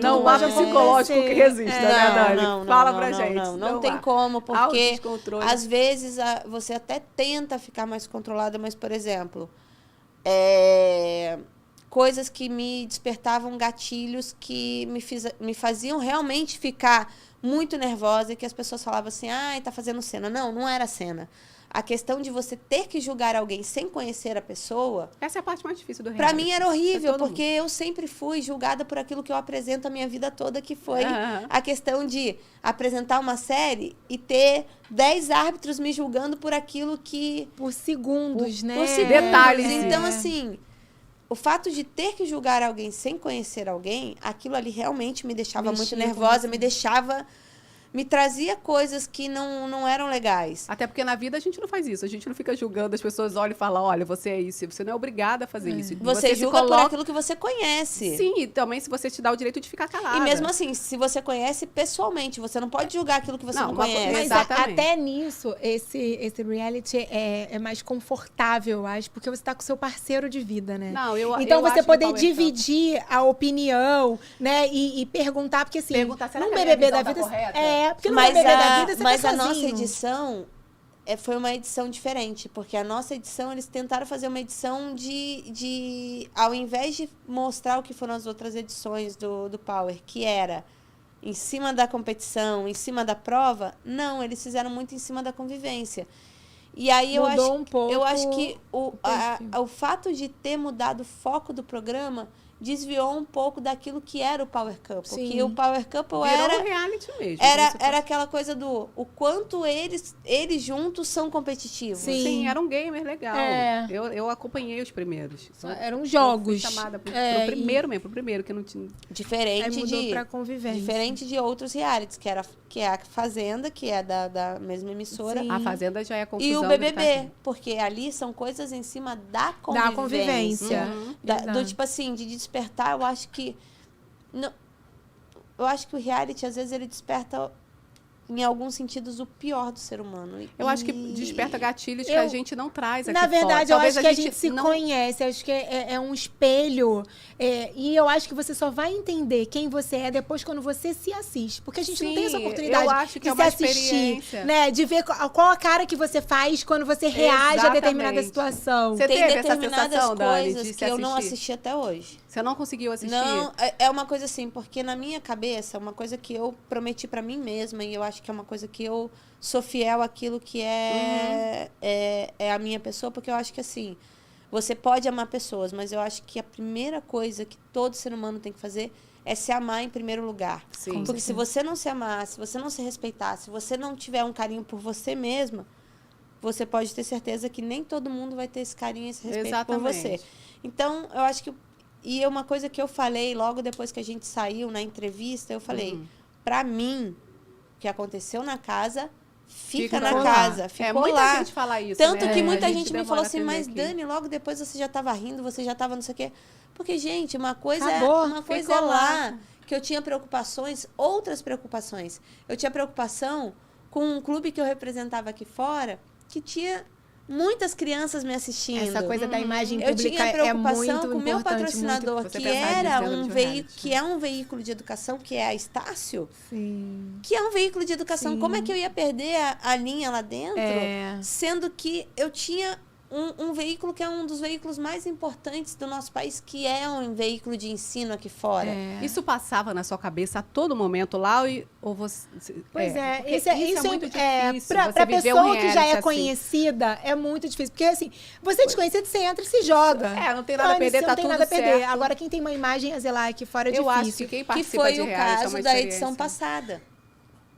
Não há pode psicológico acontecer. que resista, né, Dani? Fala pra não, gente. Não tem há. como, porque Autodescontrole. às vezes você até tenta ficar mais controlada, mas, por exemplo, coisas que me despertavam gatilhos que me faziam realmente ficar muito nervosa e que as pessoas falavam assim, tá fazendo cena. Não era cena. A questão de você ter que julgar alguém sem conhecer a pessoa... Essa é a parte mais difícil do Pra reality. mim era horrível, Pra todo porque eu sempre fui julgada por aquilo que eu apresento a minha vida toda, que foi Aham. a questão de apresentar uma série e ter 10 árbitros me julgando por aquilo que... Por segundos, né? Por segundos. Detalhes. Então, assim, o fato de ter que julgar alguém sem conhecer alguém, aquilo ali realmente me deixava Mexia muito com nervosa, você. me deixava... Me trazia coisas que não eram legais. Até porque na vida a gente não faz isso. A gente não fica julgando, as pessoas olham e falam, olha, você é isso. Você não é obrigada a fazer isso. Você se julga por coloca... aquilo que você conhece. Sim, e também se você te dá o direito de ficar calada. E mesmo assim, se você conhece pessoalmente, você não pode julgar aquilo que você não conhece. Mas Exatamente. até nisso, esse reality é mais confortável, eu acho, porque você tá com seu parceiro de vida, né? Não, eu Então eu você acho que poder o Power dividir a opinião, né? E perguntar, porque assim, Perguntar, será num que a minha BBB da visão tá vida. correta? Porque no Mas BBB da vida você mas tá a nossa sozinho. edição foi uma edição diferente, porque a nossa edição, eles tentaram fazer uma edição de ao invés de mostrar o que foram as outras edições do Power, que era em cima da competição, em cima da prova, não, eles fizeram muito em cima da convivência. E aí Mudou um pouco eu acho que o perfil. fato de ter mudado o foco do programa, desviou um pouco daquilo que era o Power Couple. Sim. Que o Power Couple Virou um reality mesmo. era aquela coisa do o quanto eles juntos são competitivos. Sim, era um gamer legal. É. Eu acompanhei os primeiros. Eram jogos. Fui chamada pro e- primeiro que não tinha. Diferente Aí mudou de pra convivência. diferente de outros realities, que é a Fazenda, que é da mesma emissora. Sim. A Fazenda já é a confusão. E o do BBB, que tá aqui. porque ali são coisas em cima da Da convivência. convivência. Do Exato. tipo assim, de despertar, eu acho que o reality, às vezes, ele desperta, em alguns sentidos, o pior do ser humano. Eu acho que desperta gatilhos que Eu- a gente não traz aqui Na verdade, fora. eu acho que a gente se não... conhece, acho que é um espelho. E eu acho que você só vai entender quem você é depois quando você se assiste. Porque a gente não tem essa Sim, oportunidade eu acho que de é se uma assistir, experiência. né? De ver qual a cara que você faz quando você reage a determinada Exatamente. situação. Você Tem teve essa determinadas sensação, Dani, coisas de se que eu não assistir? assisti até hoje. Você não conseguiu assistir? Não, é uma coisa assim, porque na minha cabeça, uma coisa que eu prometi pra mim mesma, e eu acho que é uma coisa que eu sou fiel àquilo que é a minha pessoa, porque eu acho que assim, você pode amar pessoas, mas eu acho que a primeira coisa que todo ser humano tem que fazer é se amar em primeiro lugar. Sim. Porque se você não se amar, se você não se respeitar, se você não tiver um carinho por você mesma, você pode ter certeza que nem todo mundo vai ter esse carinho e esse respeito por você. Exatamente. Então, eu acho que... E é uma coisa que eu falei logo depois que a gente saiu na entrevista, eu falei, pra mim, o que aconteceu na casa, fica na lá. casa, ficou muita lá. gente fala isso, Tanto né? que A muita gente me demora falou a assim, entender mas aqui. Dani, logo depois você já estava rindo, você já estava não sei o quê. Porque, gente, uma coisa Acabou, uma coisa ficou é lá. lá, que eu tinha preocupações, outras preocupações. Eu tinha preocupação com um clube que eu representava aqui fora, que tinha muitas crianças me assistindo. Essa coisa da imagem Eu pública tinha é preocupação muito com o meu importante, patrocinador, muito... Você que pensar era nisso dentro um de um veículo, reality. que é um veículo de educação, que é a Estácio, Sim. que é um veículo de educação. Sim. Como é que eu ia perder a linha lá dentro? É. Sendo que eu tinha um veículo que é um dos veículos mais importantes do nosso país, que é um veículo de ensino aqui fora. Isso passava na sua cabeça a todo momento lá ou você... Pois é, porque isso é muito difícil. difícil. Pra você viver um pessoa que já reality é assim. conhecida, é muito difícil. Porque, assim, você é desconhecido, você entra e se joga. Não tem nada a Dane-se, perder, não tá tem tudo nada a perder. certo. Agora, quem tem uma imagem a zelar aqui fora é Eu acho difícil. que quem Que participa foi de o reality é caso uma da edição experiência. passada,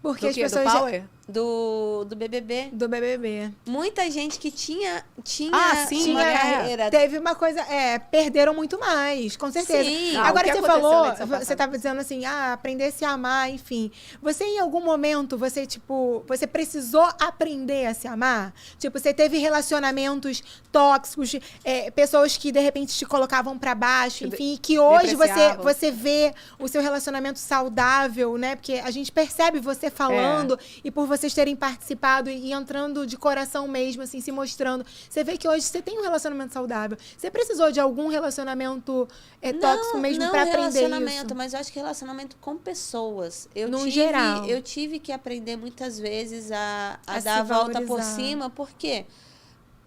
Porque Do as quê? Do pessoas já... Power? do BBB. Do BBB. Muita gente que tinha Ah, sim, uma é. carreira. Teve uma coisa, perderam muito mais, com certeza. Sim. Não, Agora o que você aconteceu falou, na edição você passada? estava dizendo assim, aprender a se amar, enfim. Você em algum momento, você precisou aprender a se amar? Tipo, você teve relacionamentos tóxicos, pessoas que de repente te colocavam pra baixo, enfim, que hoje depreciavam. você vê o seu relacionamento saudável, né? Porque a gente percebe você falando e por vocês terem participado e entrando de coração mesmo, assim, se mostrando. Você vê que hoje você tem um relacionamento saudável. Você precisou de algum relacionamento tóxico mesmo pra aprender relacionamento, isso? mas eu acho que relacionamento com pessoas. No geral. Eu tive que aprender muitas vezes a A dar a se volta por valorizar. cima, porque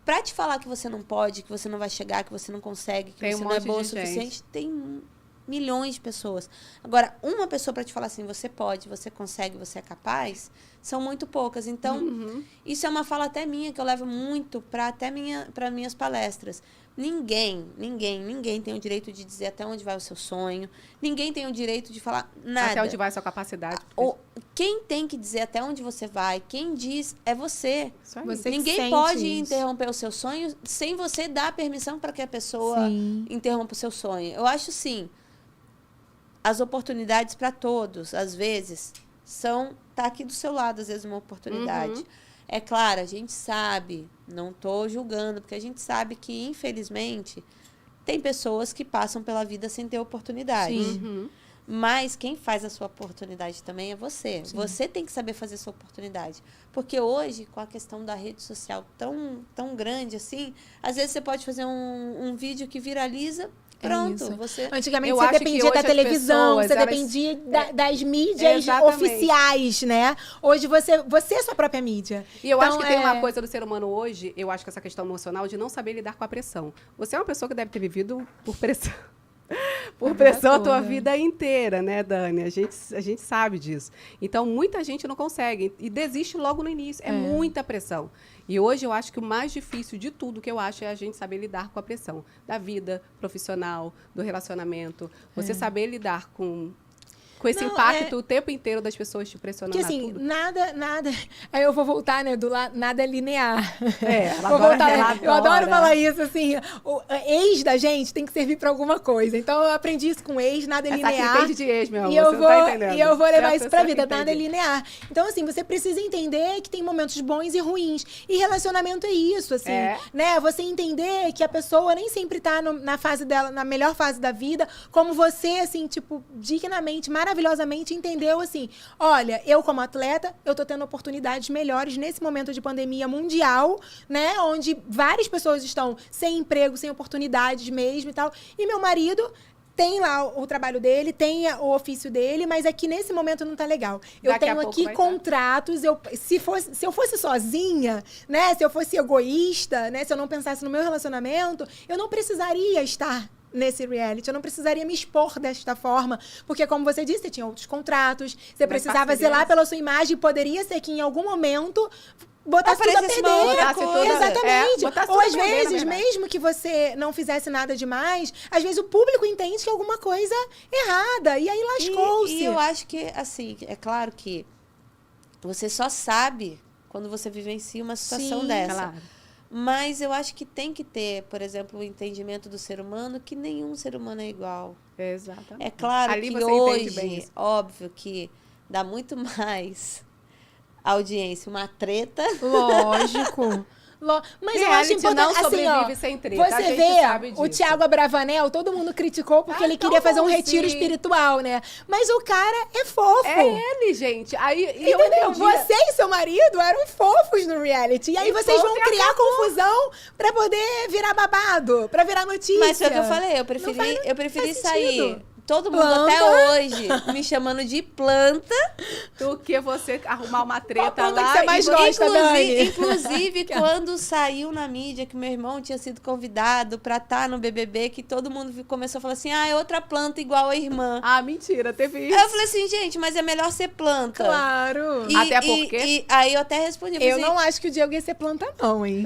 pra te falar que você não pode, que você não vai chegar, que você não consegue, que Tem um você não é monte boa o de gente. suficiente, tem milhões de pessoas. Agora, uma pessoa pra te falar assim, você pode, você consegue, você é capaz, são muito poucas. Então, isso é uma fala até minha, que eu levo muito para minhas palestras. Ninguém tem o direito de dizer até onde vai o seu sonho. Ninguém tem o direito de falar nada. Até onde vai a sua capacidade. Quem tem que dizer até onde você vai, quem diz é você. Isso aí. Você que Ninguém sente pode isso. interromper o seu sonho sem você dar permissão para que a pessoa Sim. interrompa o seu sonho. Eu acho, sim, as oportunidades para todos, às vezes, tá aqui do seu lado, às vezes, uma oportunidade. É claro, a gente sabe, não estou julgando, porque a gente sabe que, infelizmente, tem pessoas que passam pela vida sem ter oportunidade. Sim. Mas quem faz a sua oportunidade também é você. Sim. Você tem que saber fazer a sua oportunidade. Porque hoje, com a questão da rede social tão grande assim, às vezes você pode fazer um vídeo que viraliza, pronto. isso. Você... Antigamente Eu você acho que dependia hoje da as televisão, pessoas, você elas- dependia das mídias Exatamente. oficiais, né? Hoje você é sua própria mídia. E eu Então, acho que tem uma coisa do ser humano hoje, eu acho que essa questão emocional de não saber lidar com a pressão. Você é uma pessoa que deve ter vivido por pressão. por pressão a tua vida inteira, né, Dani? A gente sabe disso. Então, muita gente não consegue e desiste logo no início. É muita pressão. E hoje eu acho que o mais difícil de tudo que eu acho é a gente saber lidar com a pressão da vida profissional, do relacionamento. Você saber lidar com esse impacto o tempo inteiro das pessoas te pressionando. Porque assim, tudo. nada. Aí eu vou voltar, né? Nada é linear. Ela adora, eu adoro falar isso, assim. O ex da gente tem que servir pra alguma coisa. Então eu aprendi isso com ex, nada é linear. Entende de ex, meu amor, e eu você vou, não tá entendendo. E eu vou levar isso pra vida, entende. nada é linear. Então, assim, você precisa entender que tem momentos bons e ruins. E relacionamento é isso, assim. Né? Você entender que a pessoa nem sempre tá na fase dela, na melhor fase da vida, como você, assim, tipo, dignamente, maravilhosamente entendeu assim, olha, eu como atleta, eu tô tendo oportunidades melhores nesse momento de pandemia mundial, né, onde várias pessoas estão sem emprego, sem oportunidades mesmo e tal, e meu marido tem lá o trabalho dele, tem o ofício dele, mas aqui nesse momento não tá legal. Eu tenho aqui contratos, se eu fosse sozinha, né, se eu fosse egoísta, né, se eu não pensasse no meu relacionamento, eu não precisaria estar nesse reality, eu não precisaria me expor desta forma, porque como você disse, você tinha outros contratos, você precisava zelar pela sua imagem, poderia ser que em algum momento botasse tudo a perder. Exatamente. Ou às vezes, mesmo que você não fizesse nada demais, às vezes o público entende que é alguma coisa errada, e aí lascou-se. E eu acho que, assim, é claro que você só sabe quando você vivencia uma situação dessa. Claro. Mas eu acho que tem que ter, por exemplo, o entendimento do ser humano, que nenhum ser humano é igual. Exatamente. É claro que hoje, óbvio que dá muito mais audiência uma treta. Lógico. Mas eu acho importante, não sobrevive assim, sem treta. Você vê o Thiago Abravanel, todo mundo criticou porque ele queria fazer um retiro espiritual, né? Mas o cara é fofo. É ele, gente. Aí, entendeu? Você e seu marido eram fofos no reality. E aí vocês vão criar confusão pra poder virar babado, pra virar notícia. Mas foi o que eu falei, eu preferi sair. Todo mundo até hoje me chamando de planta do que você arrumar uma treta lá. Que você mais gosta, inclusive quando saiu na mídia que meu irmão tinha sido convidado pra estar no BBB, que todo mundo começou a falar assim, é outra planta igual a irmã. Ah, mentira, teve isso. Aí eu falei assim, gente, mas é melhor ser planta. Claro. Até porque... aí eu até respondi. Eu não acho que o Diego ia ser planta não, hein.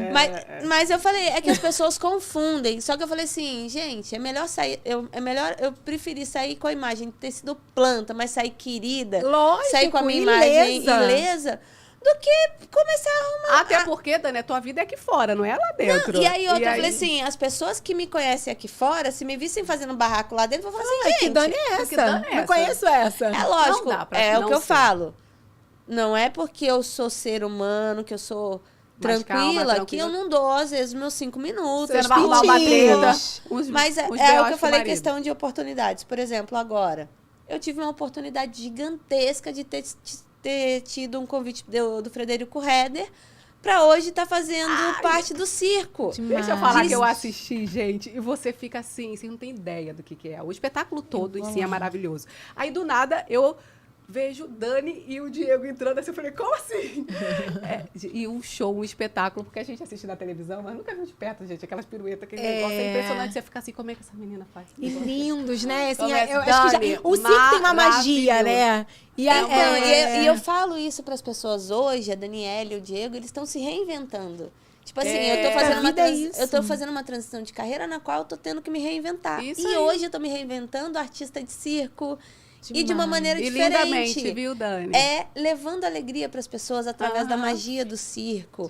Mas eu falei, é que as pessoas confundem. Só que eu falei assim, gente, é melhor sair... Eu preferi sair com a imagem de ter sido planta, mas sair querida. Lógico, sair com a minha imagem ilesa, do que começar a arrumar. Até porque, Dani, a tua vida é aqui fora, não é lá dentro. Não, e aí eu falei assim, as pessoas que me conhecem aqui fora, se me vissem fazendo barraco lá dentro, vão falar assim, gente, que Dani é essa? Não conheço essa. É lógico, é o que eu falo. Não é porque eu sou ser humano, que eu sou... Tranquila, que eu não dou, às vezes, meus 5 minutos. Você não vai arrumar uma treta. Mas é o que eu falei, questão de oportunidades. Por exemplo, agora, eu tive uma oportunidade gigantesca de ter tido um convite do Frederico Redder pra hoje estar fazendo parte do circo. Deixa eu falar que eu assisti, gente, e você fica assim, você não tem ideia do que é. O espetáculo todo em si é maravilhoso. Aí, do nada, eu... vejo Dani e o Diego entrando assim, eu falei, como assim? E um show, um espetáculo, porque a gente assiste na televisão, mas nunca viu de perto, gente, aquelas piruetas, aquele negócio, é impressionante, você fica assim, como é que essa menina faz? E lindos, né? Assim, eu acho que o circo tem uma magia, né? E eu falo isso para as pessoas hoje, a Daniela e o Diego, eles estão se reinventando. Tipo assim, eu tô fazendo uma transição de carreira na qual eu tô tendo que me reinventar. Hoje eu tô me reinventando artista de circo. Demais. E de uma maneira diferente. Lindamente, viu, Dani? Levando alegria para as pessoas através da magia do circo.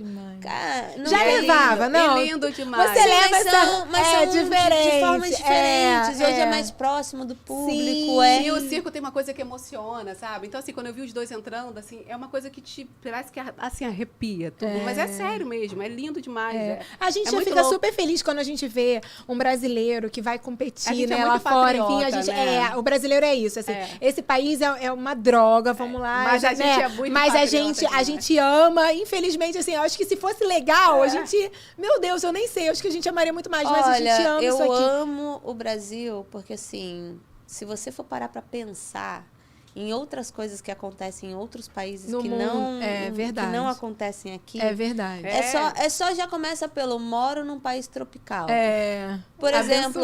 Já levava, não? É lindo demais. Você leva mas são diferente. De formas diferentes. Hoje é mais próximo do público. E o circo tem uma coisa que emociona, sabe? Então, assim, quando eu vi os dois entrando, assim, é uma coisa que te parece que assim, arrepia tudo. Mas é sério mesmo, é lindo demais. A gente já fica super feliz quando a gente vê um brasileiro que vai competir, né, lá fora. Enfim, a gente o brasileiro é isso, assim. Esse país é uma droga, vamos lá. Mas a gente é muito Mas a gente ama, infelizmente, assim, eu acho que se fosse legal, a gente... Meu Deus, eu nem sei, eu acho que a gente amaria muito mais, mas a gente ama isso aqui. Eu amo o Brasil, porque assim, se você for parar pra pensar em outras coisas que acontecem em outros países No que mundo, não, verdade. que não acontecem aqui. É verdade. É só já começa pelo moro num país tropical. Por exemplo,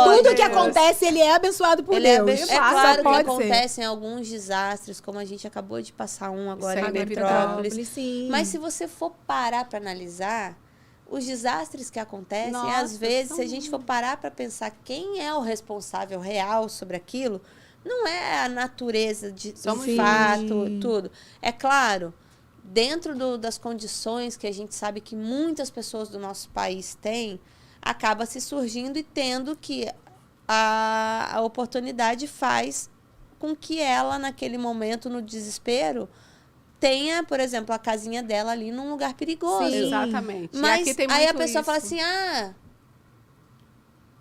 tudo que acontece, ele é abençoado por Deus. É claro que pode acontecem alguns desastres, como a gente acabou de passar um agora em Petrópolis. Sim. Mas se você for parar para analisar, os desastres que acontecem, às vezes, se a gente for parar para pensar quem é o responsável real sobre aquilo, não é a natureza de fato, tudo. É claro, dentro das condições que a gente sabe que muitas pessoas do nosso país têm, acaba se surgindo e tendo que a oportunidade faz com que ela, naquele momento, no desespero, tenha, por exemplo, a casinha dela ali num lugar perigoso. Sim, exatamente. Mas aqui tem aí a muito pessoa isso. fala assim,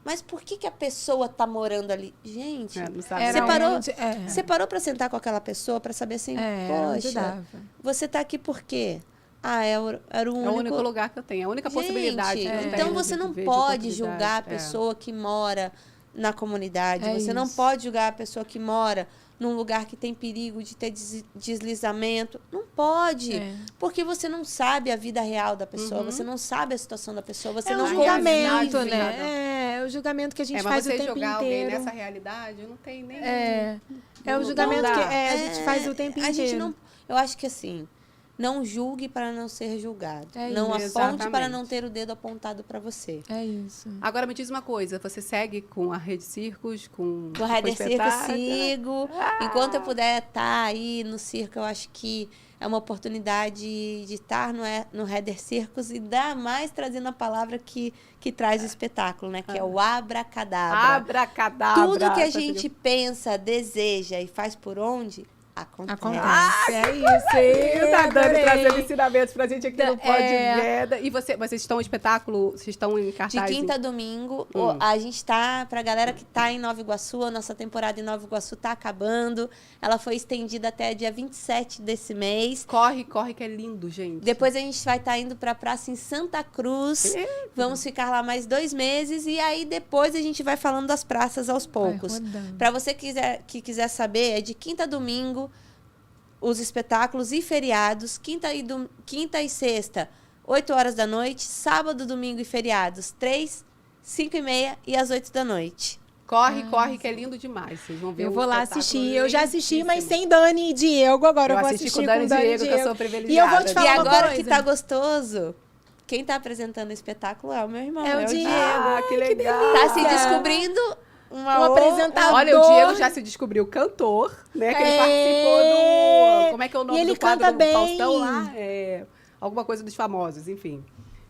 mas por que a pessoa tá morando ali? Gente, não sabe. você parou para sentar com aquela pessoa para saber assim, poxa, você tá aqui por quê? Era o único lugar que eu tenho, a única possibilidade que eu tenho. Então você não pode julgar a pessoa que mora na comunidade, você não pode julgar a pessoa que mora num lugar que tem perigo de ter deslizamento. Não pode. Porque você não sabe a vida real da pessoa, você não sabe a situação da pessoa, você não julgamento, né? É o julgamento que a gente faz o tempo jogar inteiro. Alguém nessa realidade, não tem nem... É o julgamento que a gente faz o tempo inteiro. A gente não... Eu acho que assim... Não julgue para não ser julgado. Não aponte exatamente. para não ter o dedo apontado para você. É isso. Agora me diz uma coisa, você segue com a Rede Circos, com o Rede Circos sigo. Enquanto eu puder estar aí no circo, eu acho que é uma oportunidade de estar no Rede Circos e ainda mais trazendo a palavra que traz o espetáculo, né? Que é o abracadabra. Abracadabra. Tudo que a gente pensa, deseja e faz por onde... Acontece. É isso. Tá dando trazendo ensinamentos pra gente aqui no Pode Veda. E vocês estão em espetáculo? Vocês estão em cartaz? De quinta a domingo. A gente tá, pra galera que tá em Nova Iguaçu, a nossa temporada em Nova Iguaçu tá acabando. Ela foi estendida até dia 27 desse mês. Corre, que é lindo, gente. Depois a gente vai estar indo pra praça em Santa Cruz. Vamos ficar lá mais 2 meses. E aí depois a gente vai falando das praças aos poucos. Pra você que quiser saber, é de quinta a domingo. Os espetáculos e feriados, quinta e sexta, 8 horas da noite, sábado, domingo e feriados, 3, 5 e meia e às 8 da noite. Corre, que é lindo demais. Vocês vão ver. Eu vou lá assistir. Eu já assisti, mas sem Dani e Diego. Agora eu vou assistir com Dani e Diego, que eu sou privilegiada. E eu vou te falar uma coisa. E agora que tá gostoso, quem tá apresentando o espetáculo é o meu irmão. É o Diego. Que legal. Tá se descobrindo... Um apresentador. Olha, o Diego já se descobriu cantor, né? Que ele participou do... Como é que é o nome do quadro do Faustão lá? Alguma coisa dos famosos, enfim.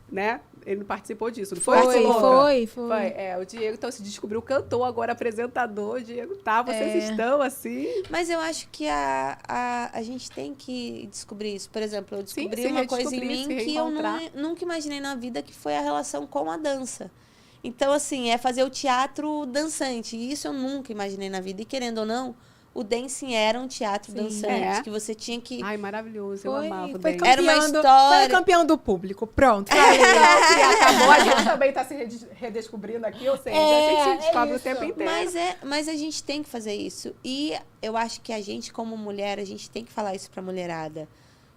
Né? Ele participou disso, não foi? Foi. O Diego, então, se descobriu cantor, agora apresentador. O Diego, vocês estão assim... Mas eu acho que a gente tem que descobrir isso. Por exemplo, eu descobri uma coisa em mim que eu nunca imaginei na vida, que foi a relação com a dança. Então, assim, é fazer o teatro dançante. E isso eu nunca imaginei na vida. E, querendo ou não, o dancing era um teatro dançante. Que você tinha que... Ai, maravilhoso. Eu amava o dance. Era uma história... Foi campeão do público. Pronto. Acabou. A gente também está se redescobrindo aqui. Ou seja, a gente se descobre o tempo inteiro. Mas a gente tem que fazer isso. E eu acho que a gente, como mulher, a gente tem que falar isso pra mulherada.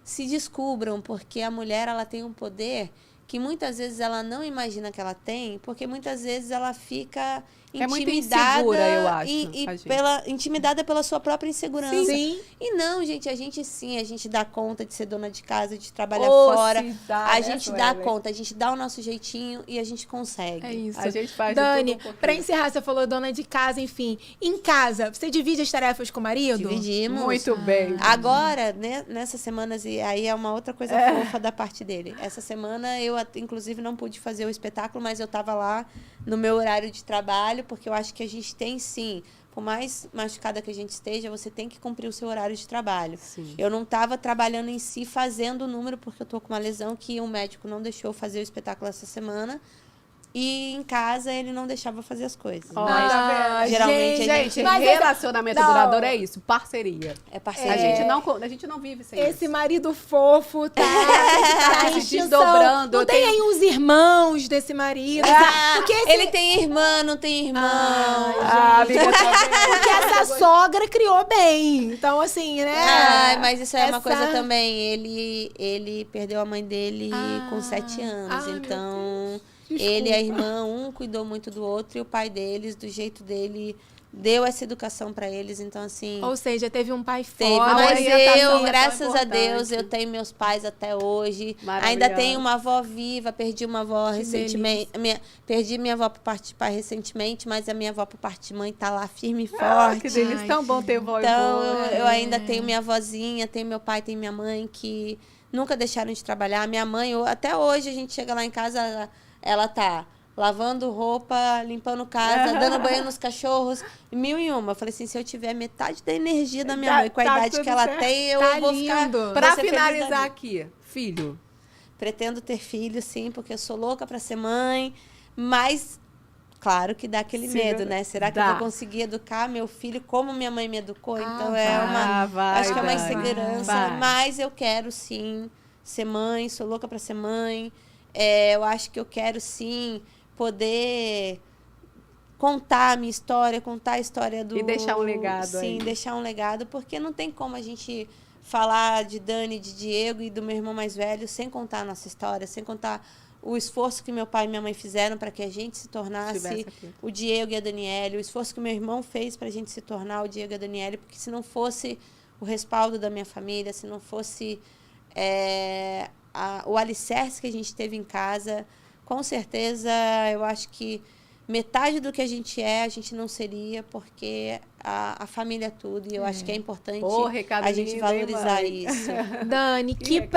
Se descubram, porque a mulher, ela tem um poder... que muitas vezes ela não imagina que ela tem, porque muitas vezes ela fica intimidada, muito insegura, eu acho, intimidada pela sua própria insegurança. Sim. E não, gente, a gente dá conta de ser dona de casa, de trabalhar fora. A gente dá conta, a gente dá o nosso jeitinho e a gente consegue. É isso. A gente faz Dani, pra encerrar, você falou dona de casa, enfim. Em casa, você divide as tarefas com o marido? Dividimos. Muito bem. Agora, né, nessas semanas, e aí é uma outra coisa fofa da parte dele. Essa semana eu, inclusive, não pude fazer o espetáculo, mas eu tava lá no meu horário de trabalho, porque eu acho que a gente tem, sim, por mais machucada que a gente esteja, você tem que cumprir o seu horário de trabalho. Sim. Eu não estava trabalhando em si, fazendo o número, porque eu tô com uma lesão que o médico não deixou eu fazer o espetáculo essa semana. E em casa ele não deixava fazer as coisas. Mas, geralmente gente, a gente... relacionamento duradouro é isso, parceria. É parceria. A gente não vive sem Esse isso. marido fofo tá Se em extinção. desdobrando. Não tem aí uns irmãos desse marido. Porque Ele tem irmã, não tem irmão. Amiga, Porque essa sogra criou bem. Então, assim, né? Ai, mas isso é uma Essa- coisa também. Ele perdeu a mãe dele com 7 anos. meu Então, Desculpa. ele e a irmã, um cuidou muito do outro. E o pai deles, do jeito dele, deu essa educação pra eles. Então, assim... Ou seja, teve um pai Teve, foda. mas orientação é eu, tão graças a importante. Deus, eu tenho meus pais até hoje. Maravilhosa. Ainda tenho uma avó viva, perdi uma avó recentemente. Perdi minha avó por parte de pai recentemente, mas a minha avó por parte de mãe tá lá firme e forte. Que delícia, tão bom ter vó e Então, vô. eu ainda tenho minha avózinha, tenho meu pai, tenho minha mãe, que nunca deixaram de trabalhar. Minha mãe, até hoje, a gente chega lá em casa, ela tá lavando roupa, limpando casa, dando banho nos cachorros, 1001. Eu falei assim, se eu tiver metade da energia da minha mãe com a idade tudo que ela certo. tem, eu Tá vou ficar... lindo. vou Pra ser feliz da finalizar vida. aqui, filho. Pretendo ter filho, sim, porque eu sou louca pra ser mãe, mas... Claro que dá aquele Sim, medo, né? Será que eu dá. vou conseguir educar meu filho como minha mãe me educou? Então vai, acho que é uma Dani, insegurança, vai. mas eu quero sim ser mãe, sou louca pra ser mãe. Eu acho que eu quero sim poder contar a minha história, contar a história do... E deixar um legado Sim, aí. deixar um legado, porque não tem como a gente falar de Dani, de Diego e do meu irmão mais velho sem contar a nossa história, sem contar o esforço que meu pai e minha mãe fizeram para que a gente se tornasse Estivesse aqui. o Diego e a Daniele, o esforço que meu irmão fez para a gente se tornar o Diego e a Daniele, porque se não fosse o respaldo da minha família, se não fosse o alicerce que a gente teve em casa, com certeza eu acho que metade do que a gente não seria, porque a família é tudo, e eu acho que é importante Ô, recado a gente lindo, hein, valorizar mãe? isso. Dani, que recado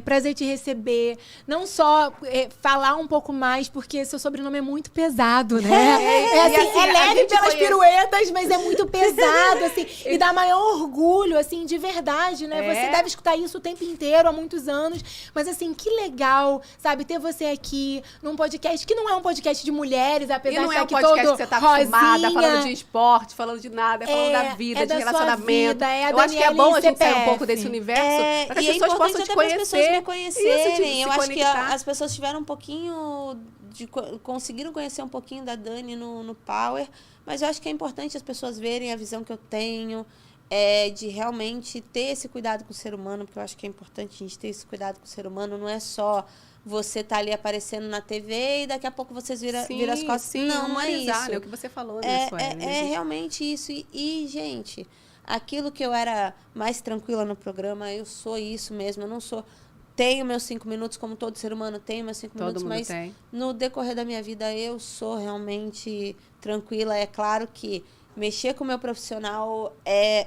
prazer te receber. Não só falar um pouco mais, porque seu sobrenome é muito pesado, né? E Assim, assim, é a leve gente pelas conhece- piruetas, mas é muito pesado, assim. E dá maior orgulho, assim, de verdade, né? É. Você deve escutar isso o tempo inteiro, há muitos anos. Mas, assim, que legal, sabe? Ter você aqui num podcast que não é um podcast de mulheres, apesar E não de é estar um aqui podcast todo que você tá acostumada, rosinha. falando de esporte, falando de nada, falando da vida, é de da sua relacionamento. vida, é a Eu acho que é Daniele bom a gente sair um CPF. pouco desse universo para que as E é pessoas possam importante te até para as pessoas conhecer. me conhecerem. Isso, se Eu acho que conectar. as pessoas tiveram um pouquinho conseguiram conhecer um pouquinho da Dani no Power, mas eu acho que é importante as pessoas verem a visão que eu tenho, de realmente ter esse cuidado com o ser humano, porque eu acho que é importante a gente ter esse cuidado com o ser humano, não é só você tá ali aparecendo na TV e daqui a pouco vocês viram as costas. Sim, não é humanizar, isso. né? O que você falou, né, Sueli? É realmente isso. E, gente, aquilo que eu era mais tranquila no programa, eu sou isso mesmo. Eu não sou... Tenho meus 5 minutos, como todo ser humano, tenho meus 5 Todo minutos, mundo mas tem. no decorrer da minha vida eu sou realmente tranquila. É claro que mexer com o meu profissional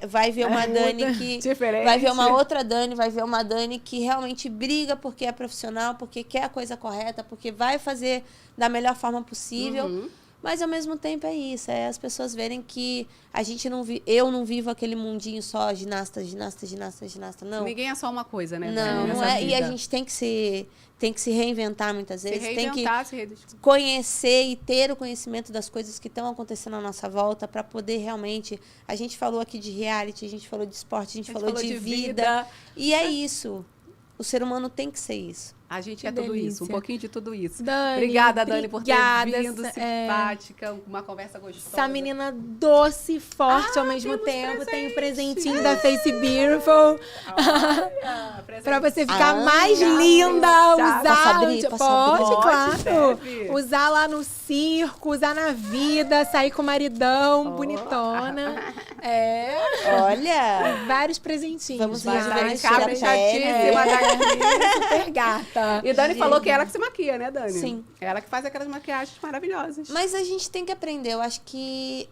vai ver uma Dani que... Diferente. Vai ver uma outra Dani, vai ver uma Dani que realmente briga porque é profissional, porque quer a coisa correta, porque vai fazer da melhor forma possível. Uhum. Mas, ao mesmo tempo, é isso. É as pessoas verem que a gente eu não vivo aquele mundinho só ginasta, não. Ninguém é só uma coisa, né? Não, Dani, não nessa é. E a vida. gente tem que se reinventar muitas Se vezes. Tem que reinventar, se redescobrir. conhecer e ter o conhecimento das coisas que estão acontecendo à nossa volta para poder realmente... A gente falou aqui de reality, a gente falou de esporte, a gente falou de vida. E é isso. O ser humano tem que ser isso. A gente Que é tudo isso, delícia. um pouquinho de tudo isso. Dani, Obrigada, Dani, por ter obrigada, vindo, simpática, uma conversa gostosa. Essa menina doce e forte ao mesmo temos tempo. Tem o presente. presentinho da Face Beautiful. Olha, presente. Pra você ficar Ah, mais legal. linda, Tá. usar. Posso abrir? Pode, Pode, claro. deve. Usar lá no circo, usar na vida, sair com o maridão, bonitona. Olha! Vários presentinhos. Vamos já. nos Vai divertir ficar a brilhantíssima daqui. Super gata. E Dani falou que é ela que se maquia, né, Dani? Sim. Ela que faz aquelas maquiagens maravilhosas. Mas a gente tem que aprender. Eu acho que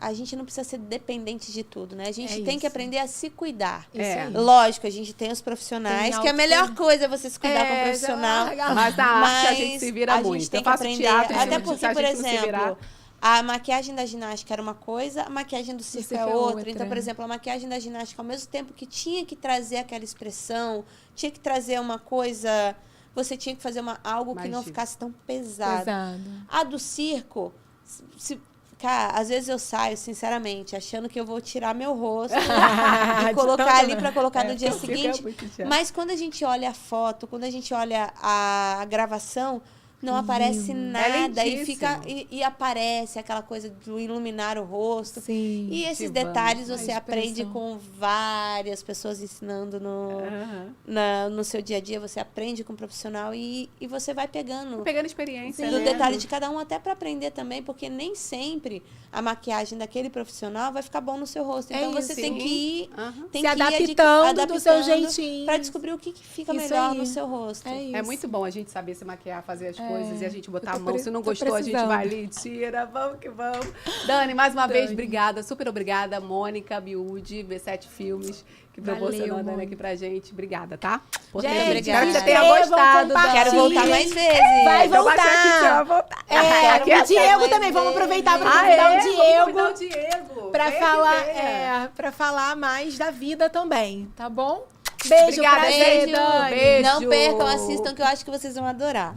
a gente não precisa ser dependente de tudo, né? A gente É tem que isso. aprender a se cuidar. Isso É. aí. Lógico, a gente tem os profissionais, Tem que a melhor coisa é você se cuidar com o profissional. Mas na arte a gente se vira a gente muito. tem Eu que faço aprender. teatro, Até ensino porque, se a por gente não se virar. exemplo, a maquiagem da ginástica era uma coisa, a maquiagem do circo é outra. Então, por exemplo, a maquiagem da ginástica, ao mesmo tempo que tinha que trazer aquela expressão, tinha que trazer uma coisa você tinha que fazer algo que não Imagina. ficasse tão pesado. Pesado. A do circo, cara, às vezes eu saio, sinceramente, achando que eu vou tirar meu rosto e colocar ali para colocar no dia seguinte. Mas quando a gente olha a foto, quando a gente olha a gravação, não aparece nada e fica e aparece aquela coisa do iluminar o rosto. Sim. E esses Ativando detalhes a você aprende expressão. com várias pessoas ensinando no seu dia a dia. Você aprende com um profissional e você vai pegando Pegando experiência, no né? detalhe de cada um, até para aprender também, porque nem sempre a maquiagem daquele profissional vai ficar bom no seu rosto. Então você isso. tem que ir, tem Se que ir adaptando do seu jeitinho. para descobrir o que fica Isso melhor aí. no seu rosto. É isso. É muito bom a gente saber se maquiar, fazer as coisas e a gente botar a Eu tô mão. pre- Se não tô gostou, a gente precisando. vai ali e tira. Vamos que vamos. Dani, mais uma vez, obrigada. Super obrigada. Mônica, Biúde, B7 Filmes, que proporcionou a Dani aqui pra gente. Obrigada, tá? Por ter Gente, vindo. Espero que você obrigada. tenha inscrevam, gostado. compartilhem. Quero voltar mais vezes. Vai Então, bate aqui, voltar. tchau, voltar. É, Quero o Diego mais também. Vamos vezes. aproveitar para Ah, convidar é? o Vamos Diego. convidar o Diego. Pra Vem falar, aqui, pra falar mais da vida também, tá bom? Beijo, Obrigada, prazer, beijo, Dani. beijo. Não percam, assistam, que eu acho que vocês vão adorar.